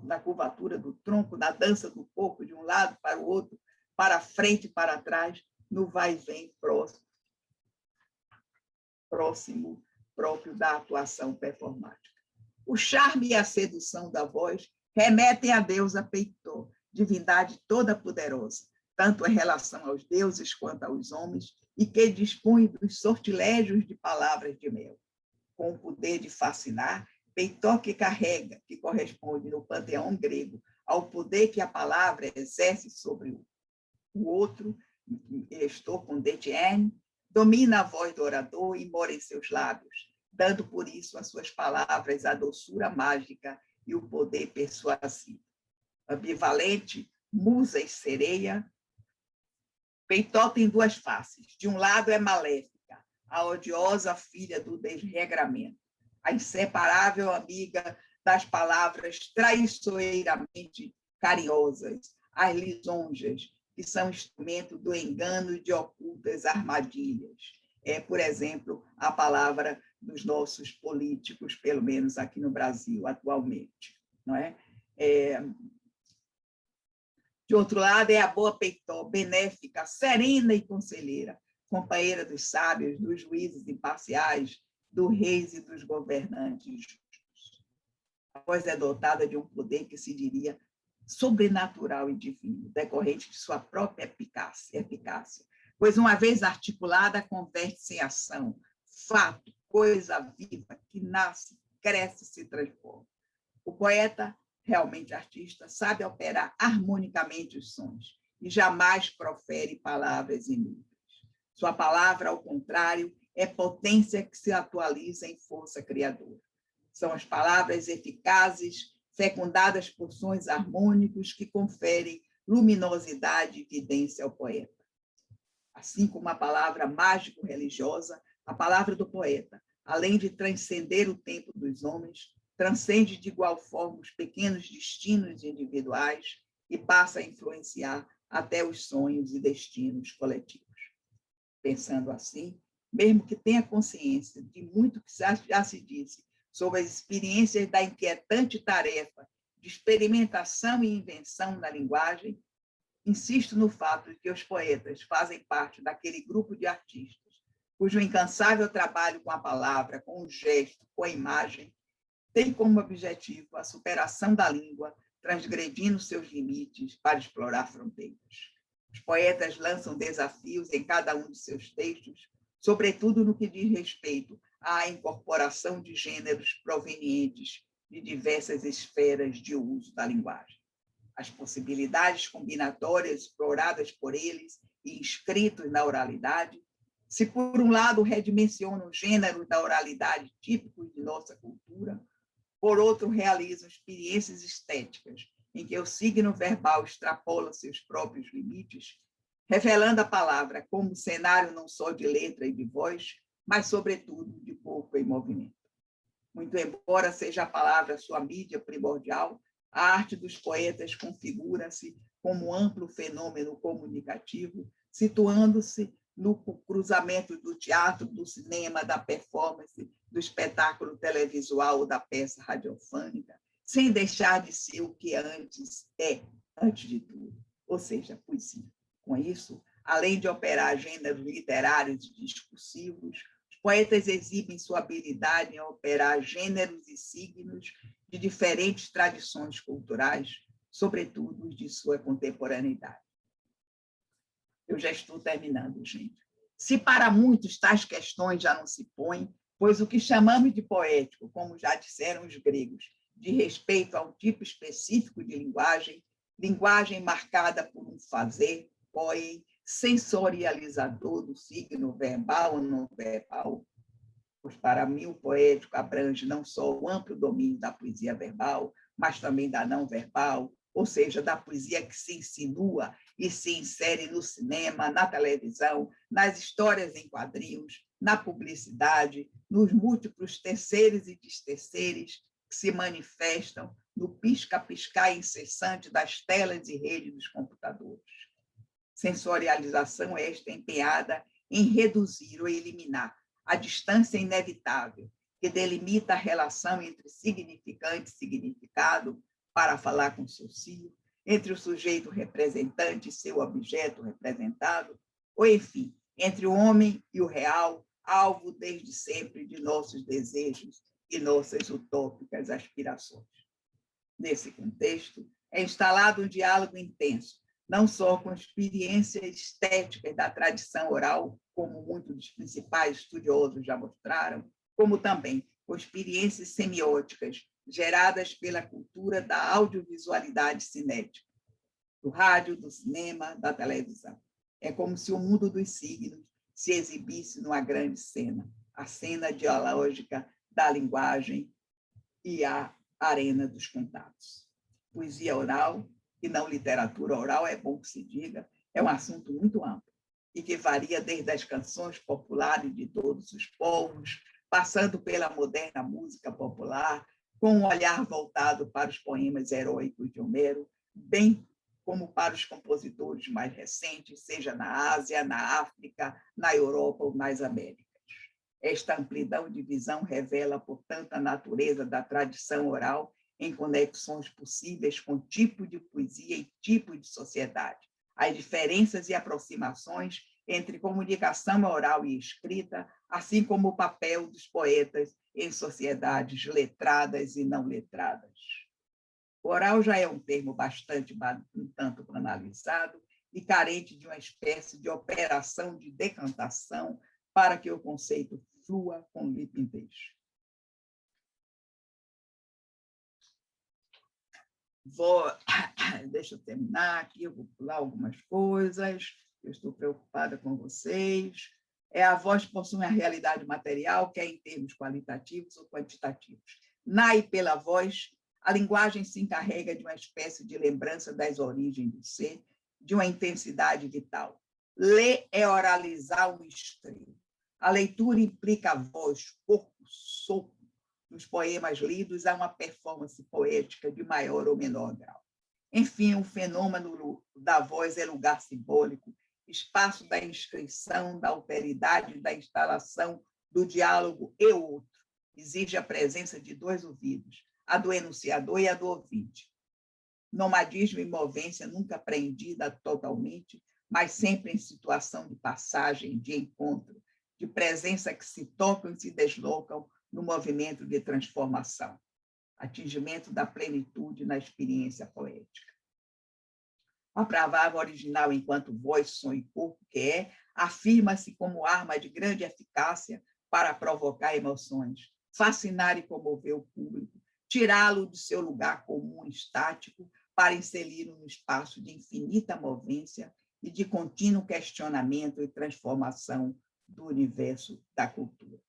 na curvatura do tronco, na dança do corpo de um lado, para o outro, para frente e para trás, no vai e vem próximo próprio da atuação performática. O charme e a sedução da voz remetem a deusa Peitó, divindade toda poderosa, tanto em relação aos deuses quanto aos homens, e que dispõe dos sortilégios de palavras de mel. Com o poder de fascinar, Peitó que carrega, que corresponde no panteão grego ao poder que a palavra exerce sobre o outro, estou com Detienne, domina a voz do orador e mora em seus lábios, dando por isso às suas palavras a doçura mágica e o poder persuasivo. Ambivalente, musa e sereia, Peitó tem duas faces. De um lado é maléfica, a odiosa filha do desregramento, a inseparável amiga das palavras traiçoeiramente carinhosas, as lisonjas, que são instrumento do engano e de ocultas armadilhas. Por exemplo, a palavra dos nossos políticos, pelo menos aqui no Brasil, atualmente. Não é? De outro lado, é a boa Peitó, benéfica, serena e conselheira, companheira dos sábios, dos juízes imparciais, dos reis e dos governantes justos. A voz é dotada de um poder que se diria sobrenatural e divino, decorrente de sua própria eficácia, pois, uma vez articulada, converte-se em ação, fato, coisa viva, que nasce, cresce e se transforma. O poeta, realmente artista, sabe operar harmonicamente os sons e jamais profere palavras inúteis. Sua palavra, ao contrário, é potência que se atualiza em força criadora. São as palavras eficazes, fecundadas por sons harmônicos que conferem luminosidade e evidência ao poeta. Assim como a palavra mágico-religiosa, a palavra do poeta, além de transcender o tempo dos homens, transcende de igual forma os pequenos destinos individuais e passa a influenciar até os sonhos e destinos coletivos. Pensando assim, mesmo que tenha consciência de muito que já se disse sobre as experiências da inquietante tarefa de experimentação e invenção na linguagem, insisto no fato de que os poetas fazem parte daquele grupo de artistas cujo incansável trabalho com a palavra, com o gesto, com a imagem, tem como objetivo a superação da língua, transgredindo seus limites para explorar fronteiras. Os poetas lançam desafios em cada um de seus textos, sobretudo no que diz respeito à incorporação de gêneros provenientes de diversas esferas de uso da linguagem. As possibilidades combinatórias exploradas por eles e inscritos na oralidade, se por um lado redimensionam gêneros da oralidade típicos de nossa cultura, por outro realizam experiências estéticas em que o signo verbal extrapola seus próprios limites, revelando a palavra como cenário não só de letra e de voz, mas, sobretudo, de corpo e movimento. Muito embora seja a palavra sua mídia primordial, a arte dos poetas configura-se como amplo fenômeno comunicativo, situando-se no cruzamento do teatro, do cinema, da performance, do espetáculo televisual ou da peça radiofônica, sem deixar de ser o que antes de tudo, ou seja, poesia. Com isso, além de operar gêneros literários e discursivos, os poetas exibem sua habilidade em operar gêneros e signos de diferentes tradições culturais, sobretudo os de sua contemporaneidade. Eu já estou terminando, gente. Se para muitos tais questões já não se põem, pois o que chamamos de poético, como já disseram os gregos, de respeito a um tipo específico de linguagem, linguagem marcada por um fazer, poem, sensorializador do signo verbal ou não verbal, pois para mim o poético abrange não só o amplo domínio da poesia verbal, mas também da não verbal, ou seja, da poesia que se insinua e se insere no cinema, na televisão, nas histórias em quadrinhos, na publicidade, nos múltiplos terceiros e desterceiros que se manifestam no pisca-piscar incessante das telas e redes dos computadores. Sensorialização esta empenhada em reduzir ou eliminar a distância inevitável que delimita a relação entre significante e significado, para falar com Saussure, entre o sujeito representante e seu objeto representado, ou, enfim, entre o homem e o real, alvo desde sempre de nossos desejos e nossas utópicas aspirações. Nesse contexto, é instalado um diálogo intenso, não só com experiências estéticas da tradição oral, como muitos dos principais estudiosos já mostraram, como também com experiências semióticas geradas pela cultura da audiovisualidade cinética, do rádio, do cinema, da televisão. É como se o mundo dos signos se exibisse numa grande cena, a cena dialógica da linguagem e a arena dos contatos. Poesia oral, e não literatura oral, é bom que se diga, é um assunto muito amplo e que varia desde as canções populares de todos os povos, passando pela moderna música popular, com um olhar voltado para os poemas heróicos de Homero, bem como para os compositores mais recentes, seja na Ásia, na África, na Europa ou nas Américas. Esta amplidão de visão revela, portanto, a natureza da tradição oral em conexões possíveis com tipo de poesia e tipo de sociedade, as diferenças e aproximações entre comunicação oral e escrita, assim como o papel dos poetas em sociedades letradas e não letradas. O oral já é um termo bastante, um tanto banalizado e carente de uma espécie de operação de decantação para que o conceito flua com limpidez. Deixa eu terminar aqui, eu vou pular algumas coisas, eu estou preocupada com vocês. A voz possui uma realidade material, quer em termos qualitativos ou quantitativos. Na e pela voz, a linguagem se encarrega de uma espécie de lembrança das origens do ser, de uma intensidade vital. Ler é oralizar um estreio. A leitura implica a voz, corpo, sopro. Nos poemas lidos, há uma performance poética de maior ou menor grau. Enfim, o fenômeno da voz é lugar simbólico, espaço da inscrição, da alteridade, da instalação, do diálogo e outro. Exige a presença de dois ouvidos, a do enunciador e a do ouvinte. Nomadismo e movência nunca apreendida totalmente, mas sempre em situação de passagem, de encontro, de presença que se tocam e se deslocam no movimento de transformação, atingimento da plenitude na experiência poética. A palavra original enquanto voz, som e corpo que é, afirma-se como arma de grande eficácia para provocar emoções, fascinar e comover o público, tirá-lo de seu lugar comum estático para inseri-lo no espaço de infinita movência e de contínuo questionamento e transformação do universo da cultura.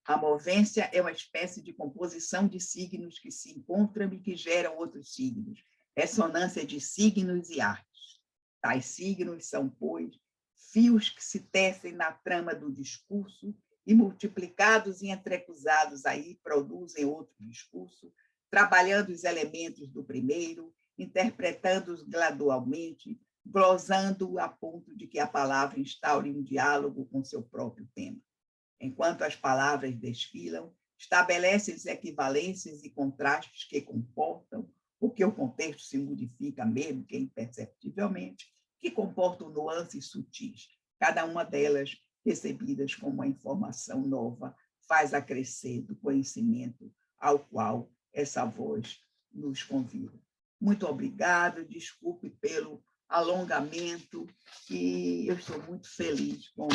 A movência é uma espécie de composição de signos que se encontram e que geram outros signos, ressonância de signos e artes. Tais signos são, pois, fios que se tecem na trama do discurso e, multiplicados e entrecruzados aí, produzem outro discurso, trabalhando os elementos do primeiro, interpretando-os gradualmente, glosando a ponto de que a palavra instaure um diálogo com seu próprio tema. Enquanto as palavras desfilam, estabelecem-se equivalências e contrastes que comportam, porque o contexto se modifica mesmo que imperceptivelmente, que comportam nuances sutis, cada uma delas recebidas como uma informação nova, faz acrescer do conhecimento ao qual essa voz nos convida. Muito obrigado, desculpe pelo alongamento, e eu estou muito feliz com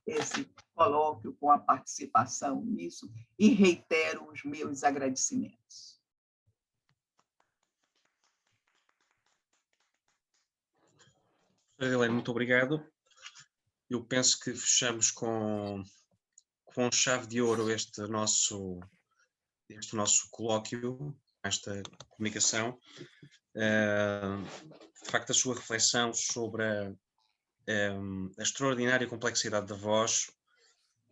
esse colóquio, com a participação nisso, e reitero os meus agradecimentos. Helena, muito obrigado. Eu penso que fechamos com chave de ouro este nosso colóquio, esta comunicação. De facto, a sua reflexão sobre a extraordinária complexidade da voz,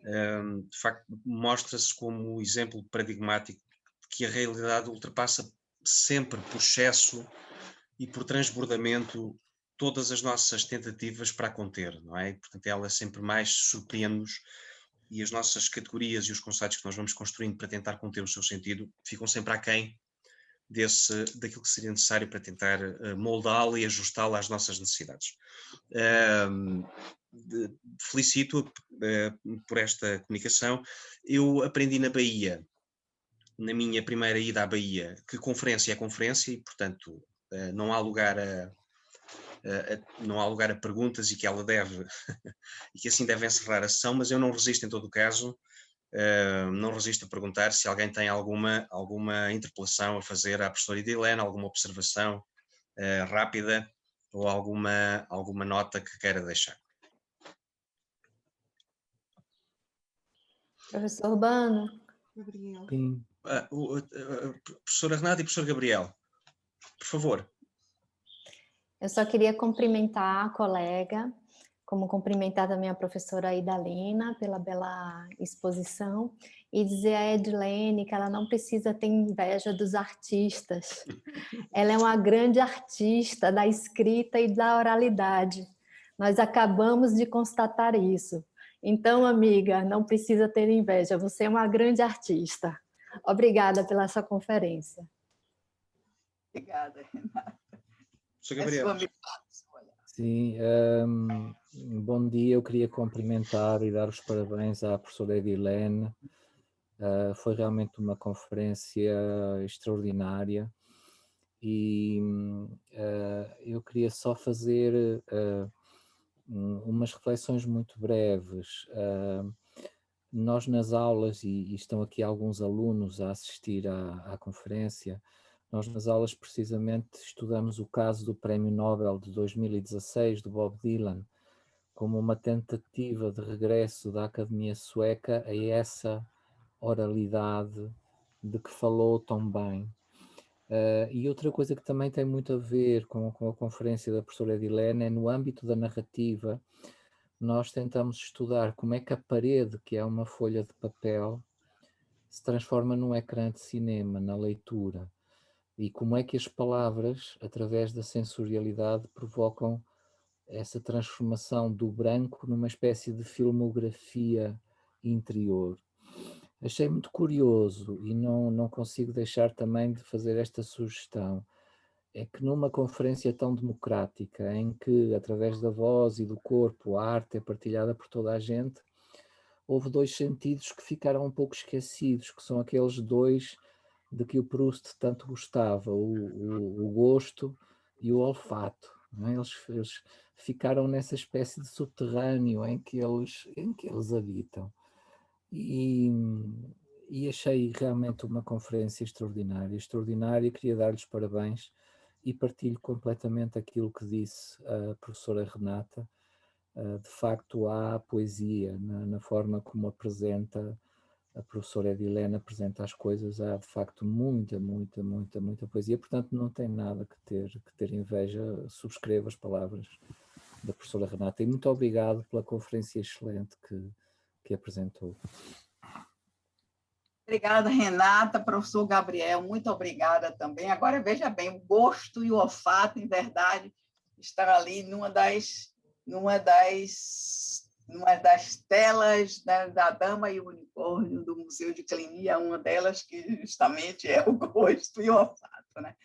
de facto, mostra-se como exemplo paradigmático de que a realidade ultrapassa sempre por excesso e por transbordamento todas as nossas tentativas para a conter, não é? Portanto, ela sempre mais surpreende-nos e as nossas categorias e os conceitos que nós vamos construindo para tentar conter o seu sentido ficam sempre aquém daquilo que seria necessário para tentar moldá-la e ajustá-la às nossas necessidades. Felicito por esta comunicação. Eu aprendi na Bahia, na minha primeira ida à Bahia, que conferência é conferência e, portanto, não há lugar a perguntas e que ela deve e que assim deve encerrar a sessão, mas eu não resisto em todo o caso, não resisto a perguntar se alguém tem alguma interpelação a fazer à professora Edilene, alguma observação rápida ou alguma nota que queira deixar. Professor Urbano. Gabriel. Professora Renata e professor Gabriel, por favor. Eu só queria cumprimentar a colega, como cumprimentar também a professora Idalina pela bela exposição e dizer a Edilene que ela não precisa ter inveja dos artistas. Ela é uma grande artista da escrita e da oralidade. Nós acabamos de constatar isso. Então, amiga, não precisa ter inveja, você é uma grande artista. Obrigada pela sua conferência. Obrigada, Renata. Professor Gabriel. Sim, bom dia, eu queria cumprimentar e dar os parabéns à professora Edilene. Foi realmente uma conferência extraordinária e eu queria só fazer umas reflexões muito breves. Nós nas aulas, e estão aqui alguns alunos a assistir à conferência, nós nas aulas precisamente estudamos o caso do Prémio Nobel de 2016 do Bob Dylan como uma tentativa de regresso da Academia Sueca a essa oralidade de que falou tão bem. E outra coisa que também tem muito a ver com a conferência da professora Edilene é no âmbito da narrativa. Nós tentamos estudar como é que a parede, que é uma folha de papel, se transforma num ecrã de cinema, na leitura. E como é que as palavras, através da sensorialidade, provocam essa transformação do branco numa espécie de filmografia interior. Achei muito curioso e não consigo deixar também de fazer esta sugestão. É que numa conferência tão democrática, em que através da voz e do corpo a arte é partilhada por toda a gente, houve dois sentidos que ficaram um pouco esquecidos, que são aqueles dois de que o Proust tanto gostava, o gosto e o olfato. Não é? Eles ficaram nessa espécie de subterrâneo em que eles habitam. E achei realmente uma conferência extraordinária, queria dar-lhes parabéns e partilho completamente aquilo que disse a professora Renata. De facto há poesia na forma como apresenta a professora Edilene, apresenta as coisas, há de facto muita poesia, portanto não tem nada que ter inveja, subscrevo as palavras da professora Renata e muito obrigado pela conferência excelente que apresentou. Obrigada, Renata, professor Gabriel, muito obrigada também. Agora, veja bem, o gosto e o olfato, em verdade, estão ali numa das telas, né, da Dama e o Unicórnio, do Museu de Clinia, uma delas que justamente é o gosto e o olfato. Né?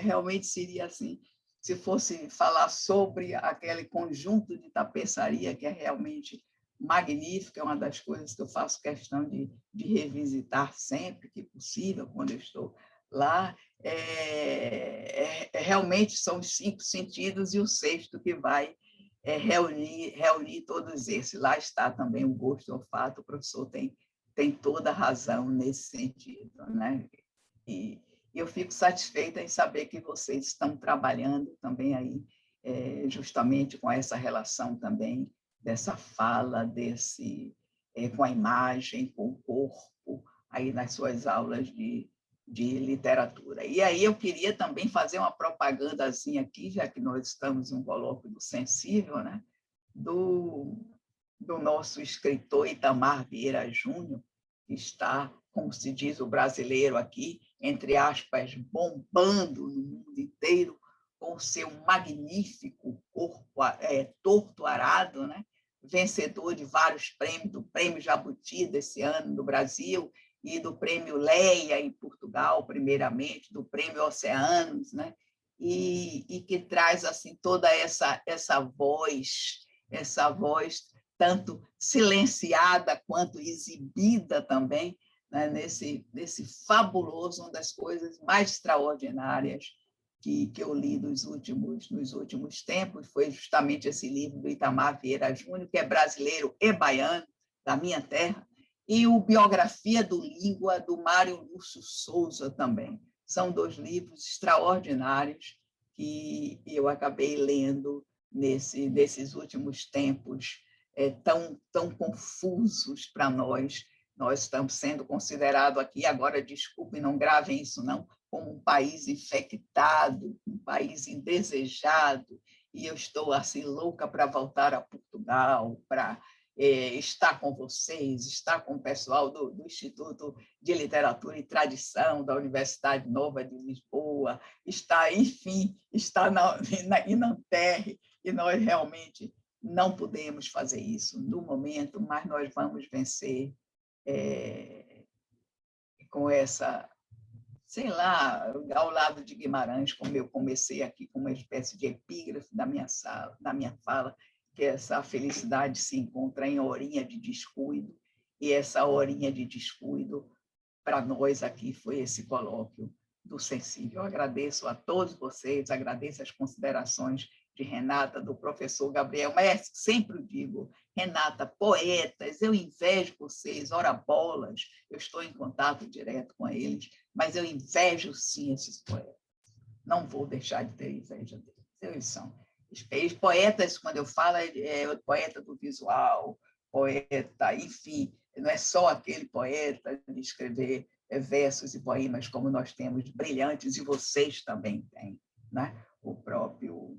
Realmente seria assim, se fosse falar sobre aquele conjunto de tapeçaria que é realmente magnífica, é uma das coisas que eu faço questão de revisitar sempre que possível, quando eu estou lá. Realmente são os 5 sentidos e o 6º que vai reunir todos esses. Lá está também o gosto e o olfato, o professor tem toda a razão nesse sentido. Né? E eu fico satisfeita em saber que vocês estão trabalhando também aí, justamente com essa relação também dessa fala, com a imagem, com o corpo, aí nas suas aulas de literatura. E aí eu queria também fazer uma propagandazinha aqui, já que nós estamos em um colóquio do Sensível, né? do nosso escritor Itamar Vieira Júnior, que está, como se diz o brasileiro aqui, entre aspas, bombando no mundo inteiro, com o seu magnífico corpo torto arado, né? Vencedor de vários prêmios, do Prêmio Jabuti desse ano no Brasil, e do Prêmio Leia, em Portugal, primeiramente, do Prêmio Oceanos, né? E que traz assim toda essa voz tanto silenciada quanto exibida também, né? nesse fabuloso, uma das coisas mais extraordinárias que eu li nos últimos tempos, foi justamente esse livro do Itamar Vieira Júnior, que é brasileiro e baiano, da minha terra, e o Biografia do Língua, do Mário Lúcio Souza também. São 2 livros extraordinários que eu acabei lendo nesses últimos tempos tão confusos para nós. Nós estamos sendo considerados aqui, agora, desculpem, não gravem isso não, como um país infectado, um país indesejado, e eu estou assim louca para voltar a Portugal, para estar com vocês, estar com o pessoal do Instituto de Literatura e Tradição da Universidade Nova de Lisboa, enfim, estar na Inanterre, e nós realmente não podemos fazer isso no momento, mas nós vamos vencer com essa, sei lá, ao lado de Guimarães, como eu comecei aqui com uma espécie de epígrafe da minha fala, que essa felicidade se encontra em horinha de descuido, e essa horinha de descuido, para nós aqui, foi esse colóquio do Sensível. Eu agradeço a todos vocês, agradeço as considerações de Renata, do professor Gabriel, mas sempre digo, Renata, poetas, eu invejo vocês, ora bolas, eu estou em contato direto com eles, mas eu invejo sim esses poetas. Não vou deixar de ter inveja deles. Eles são poetas, quando eu falo, é poeta do visual, poeta, enfim, não é só aquele poeta de escrever versos e poemas como nós temos, brilhantes, e vocês também têm, né? O próprio...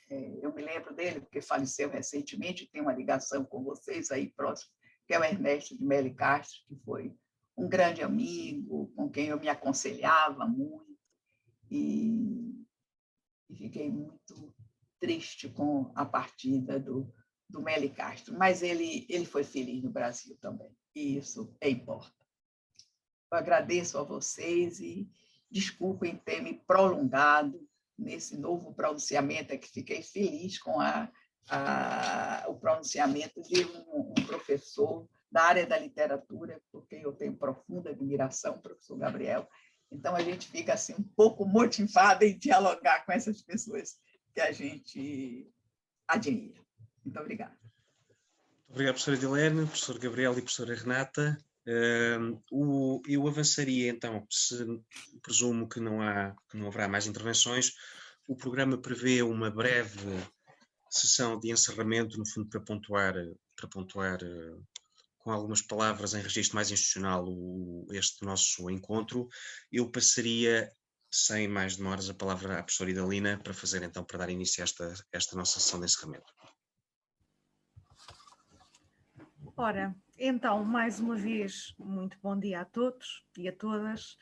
eu me lembro dele, porque faleceu recentemente, tem uma ligação com vocês aí próximo, que é o Ernesto de Melo Castro, que foi um grande amigo, com quem eu me aconselhava muito, e fiquei muito triste com a partida do Melo Castro, mas ele foi feliz no Brasil também, e isso importa. Eu agradeço a vocês e desculpem ter me prolongado nesse novo pronunciamento, é que fiquei feliz com o pronunciamento de um professor da área da literatura, porque eu tenho profunda admiração, professor Gabriel. Então, a gente fica assim, um pouco motivada em dialogar com essas pessoas que a gente admira. Muito obrigada. Muito obrigado, professora Edilene, professor Gabriel e professora Renata. Eu avançaria, então, presumo que não haverá mais intervenções. O programa prevê uma breve sessão de encerramento, no fundo, para pontuar com algumas palavras em registro mais institucional este nosso encontro. Eu passaria, sem mais demoras, a palavra à professora Idalina para dar início a esta nossa sessão de encerramento. Ora, então, mais uma vez, muito bom dia a todos e a todas.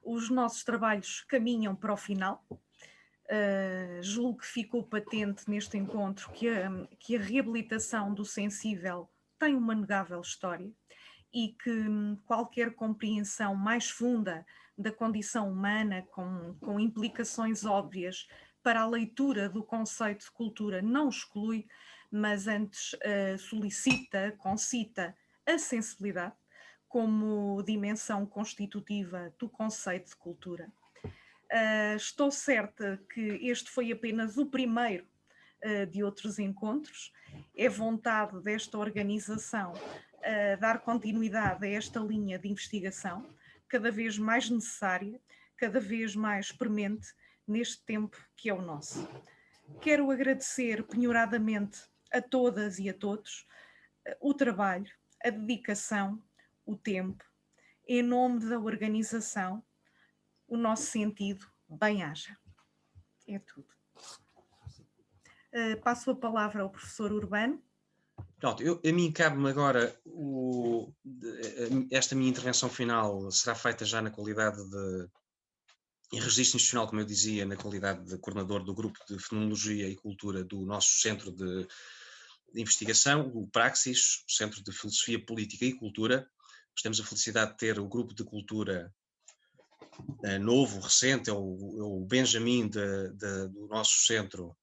Os nossos trabalhos caminham para o final. Julgo que ficou patente neste encontro que a reabilitação do sensível tem uma inegável história e que qualquer compreensão mais funda da condição humana, com implicações óbvias para a leitura do conceito de cultura, não exclui, mas antes concita a sensibilidade como dimensão constitutiva do conceito de cultura. Estou certa que este foi apenas o primeiro de outros encontros. É vontade desta organização dar continuidade a esta linha de investigação, cada vez mais necessária, cada vez mais premente neste tempo que é o nosso. Quero agradecer penhoradamente a todas e a todos o trabalho, a dedicação, o tempo, em nome da organização, o nosso sentido, bem-aja. É tudo. Passo a palavra ao professor Urbano. Pronto, a mim cabe-me agora, esta minha intervenção final será feita já na qualidade em registro institucional, como eu dizia, na qualidade de coordenador do Grupo de Fenomenologia e Cultura do nosso Centro de Investigação, o Praxis, o Centro de Filosofia, Política e Cultura, temos a felicidade de ter o grupo de cultura novo, recente, é o Benjamin do nosso centro,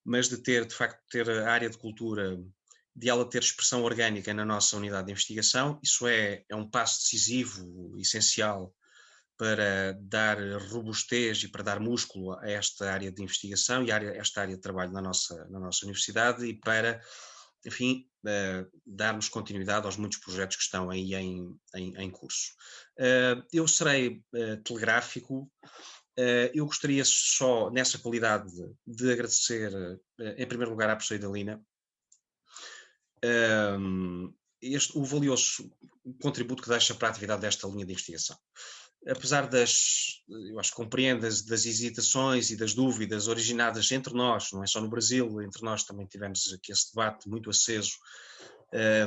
mas de facto ter a área de cultura, de ela ter expressão orgânica na nossa unidade de investigação. Isso é um passo decisivo, essencial, para dar robustez e para dar músculo a esta área de investigação e a esta área de trabalho na nossa universidade, e para, enfim, darmos continuidade aos muitos projetos que estão aí em curso. Eu serei telegráfico. Eu gostaria só, nessa qualidade, de agradecer, em primeiro lugar, à professora Idalina, o valioso contributo que deixa para a atividade desta linha de investigação. Apesar eu acho que compreendo das hesitações e das dúvidas originadas entre nós, não é só no Brasil, entre nós também tivemos aqui esse debate muito aceso,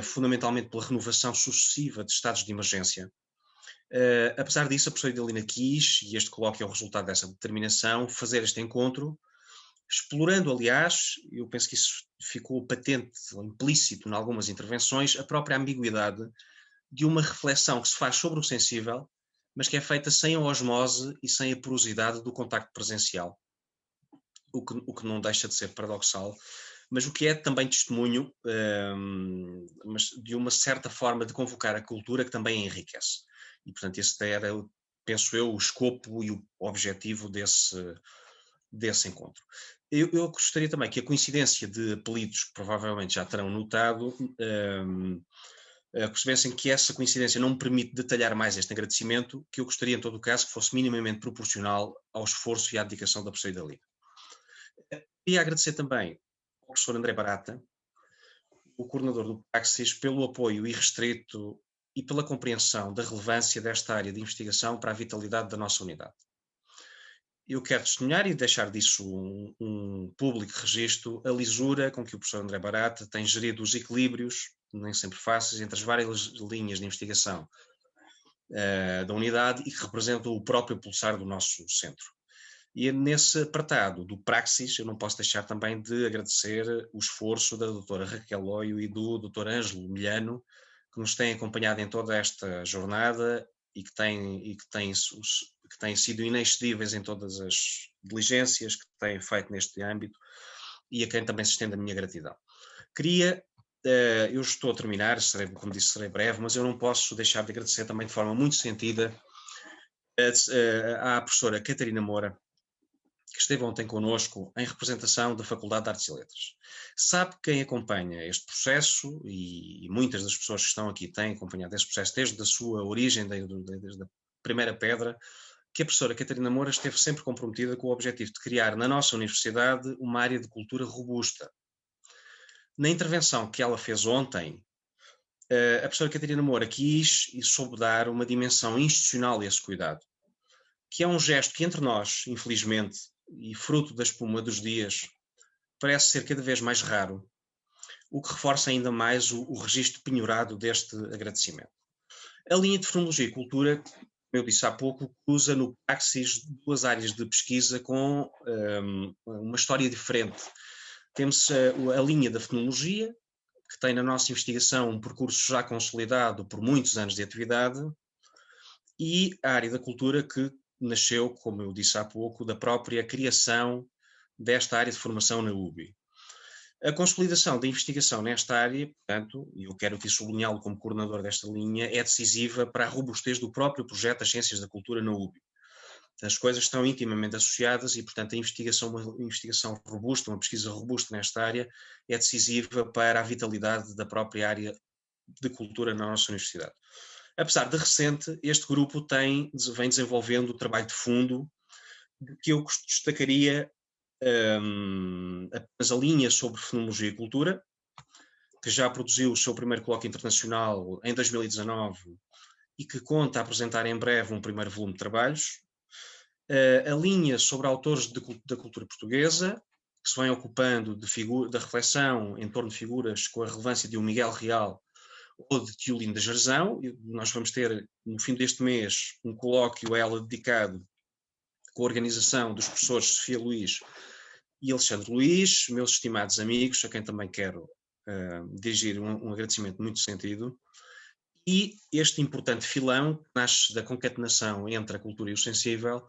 fundamentalmente pela renovação sucessiva de estados de emergência. Apesar disso, a professora Idalina quis, e este colóquio é o resultado dessa determinação, fazer este encontro, explorando, aliás, eu penso que isso ficou patente ou implícito em algumas intervenções, a própria ambiguidade de uma reflexão que se faz sobre o sensível, mas que é feita sem a osmose e sem a porosidade do contacto presencial, o que não deixa de ser paradoxal, mas o que é também testemunho, mas de uma certa forma de convocar a cultura que também a enriquece. E, portanto, esse era, penso eu, o escopo e o objetivo desse encontro. Eu gostaria também que a coincidência de apelidos, que provavelmente já terão notado, percebessem que essa coincidência não me permite detalhar mais este agradecimento, que eu gostaria, em todo o caso, que fosse minimamente proporcional ao esforço e à dedicação da professora Idalina. Queria agradecer também ao professor André Barata, o coordenador do Praxis, pelo apoio irrestrito e pela compreensão da relevância desta área de investigação para a vitalidade da nossa unidade. Eu quero testemunhar e deixar disso um público registro a lisura com que o professor André Barata tem gerido os equilíbrios, nem sempre fáceis, entre as várias linhas de investigação da unidade e que representam o próprio pulsar do nosso centro. E nesse apartado do Praxis, eu não posso deixar também de agradecer o esforço da doutora Raquel Loio e do doutor Ângelo Milhano, que nos têm acompanhado em toda esta jornada e que têm sido inexcedíveis em todas as diligências que têm feito neste âmbito, e a quem também se estende a minha gratidão. Eu estou a terminar, como disse, serei breve, mas eu não posso deixar de agradecer também de forma muito sentida à professora Catarina Moura, que esteve ontem connosco em representação da Faculdade de Artes e Letras. Sabe quem acompanha este processo, e muitas das pessoas que estão aqui têm acompanhado este processo desde a sua origem, desde a primeira pedra, que a professora Catarina Moura esteve sempre comprometida com o objetivo de criar na nossa universidade uma área de cultura robusta. Na intervenção que ela fez ontem, a professora Catarina Moura quis e soube dar uma dimensão institucional a esse cuidado, que é um gesto que entre nós, infelizmente, e fruto da espuma dos dias, parece ser cada vez mais raro, o que reforça ainda mais o registro penhorado deste agradecimento. A linha de Fenomenologia e Cultura, como eu disse há pouco, cruza no Praxis duas áreas de pesquisa com uma história diferente. Temos a linha da Fenomenologia, que tem na nossa investigação um percurso já consolidado por muitos anos de atividade, e a área da cultura, que nasceu, como eu disse há pouco, da própria criação desta área de formação na UBI. A consolidação da investigação nesta área, portanto, e eu quero aqui sublinhá-lo como coordenador desta linha, é decisiva para a robustez do próprio projeto das Ciências da Cultura na UBI. As coisas estão intimamente associadas e, portanto, uma investigação robusta, uma pesquisa robusta nesta área é decisiva para a vitalidade da própria área de cultura na nossa universidade. Apesar de recente, este grupo vem desenvolvendo o trabalho de fundo, que eu destacaria apenas a linha sobre Fenomenologia e Cultura, que já produziu o seu primeiro colóquio internacional em 2019 e que conta a apresentar em breve um primeiro volume de trabalhos. A linha sobre autores da cultura portuguesa, que se vem ocupando da reflexão em torno de figuras com a relevância de um Miguel Real ou de Teolinda Jarzão. Nós vamos ter, no fim deste mês, um colóquio a ela dedicado com a organização dos professores Sofia Luís e Alexandre Luís, meus estimados amigos, a quem também quero dirigir um agradecimento muito sentido. e este importante filão que nasce da concatenação entre a cultura e o sensível,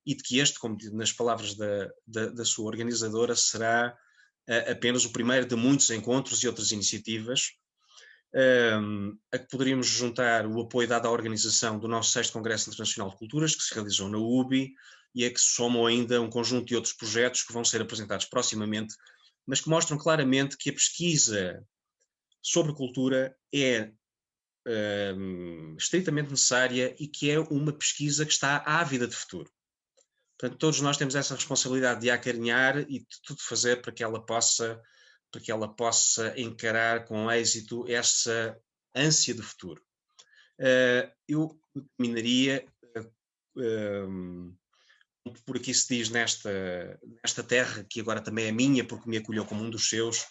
e de que este, como nas palavras da sua organizadora, será apenas o primeiro de muitos encontros e outras iniciativas, a que poderíamos juntar o apoio dado à organização do nosso 6º Congresso Internacional de Culturas, que se realizou na UBI, e a que se somam ainda um conjunto de outros projetos que vão ser apresentados proximamente, mas que mostram claramente que a pesquisa sobre cultura é estritamente necessária e que é uma pesquisa que está ávida de futuro. Portanto, todos nós temos essa responsabilidade de a acarinhar e de tudo fazer para que ela possa encarar com êxito essa ânsia de futuro. Eu terminaria, por aqui se diz, nesta terra, que agora também é minha, porque me acolheu como um dos seus,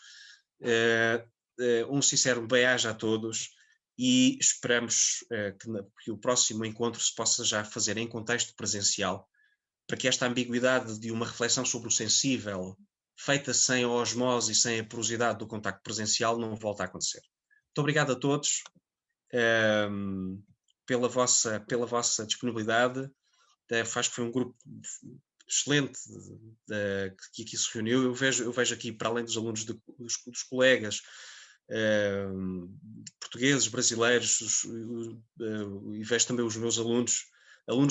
um sincero bem-aja a todos, e esperamos que o próximo encontro se possa já fazer em contexto presencial, para que esta ambiguidade de uma reflexão sobre o sensível, feita sem a osmose e sem a porosidade do contacto presencial, não volte a acontecer. Muito obrigado a todos pela vossa disponibilidade. Acho que foi um grupo excelente que aqui se reuniu. Eu vejo aqui, para além dos alunos, dos colegas portugueses, brasileiros, e vejo também os meus alunos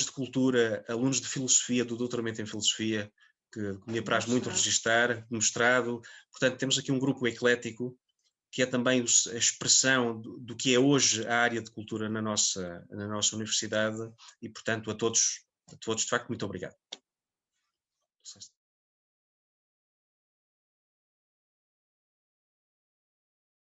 de cultura, alunos de filosofia, do doutoramento em filosofia, que me apraz muito registar, mostrado. Portanto, temos aqui um grupo eclético, que é também a expressão do que é hoje a área de cultura na nossa universidade, e, portanto, a todos, de facto, muito obrigado.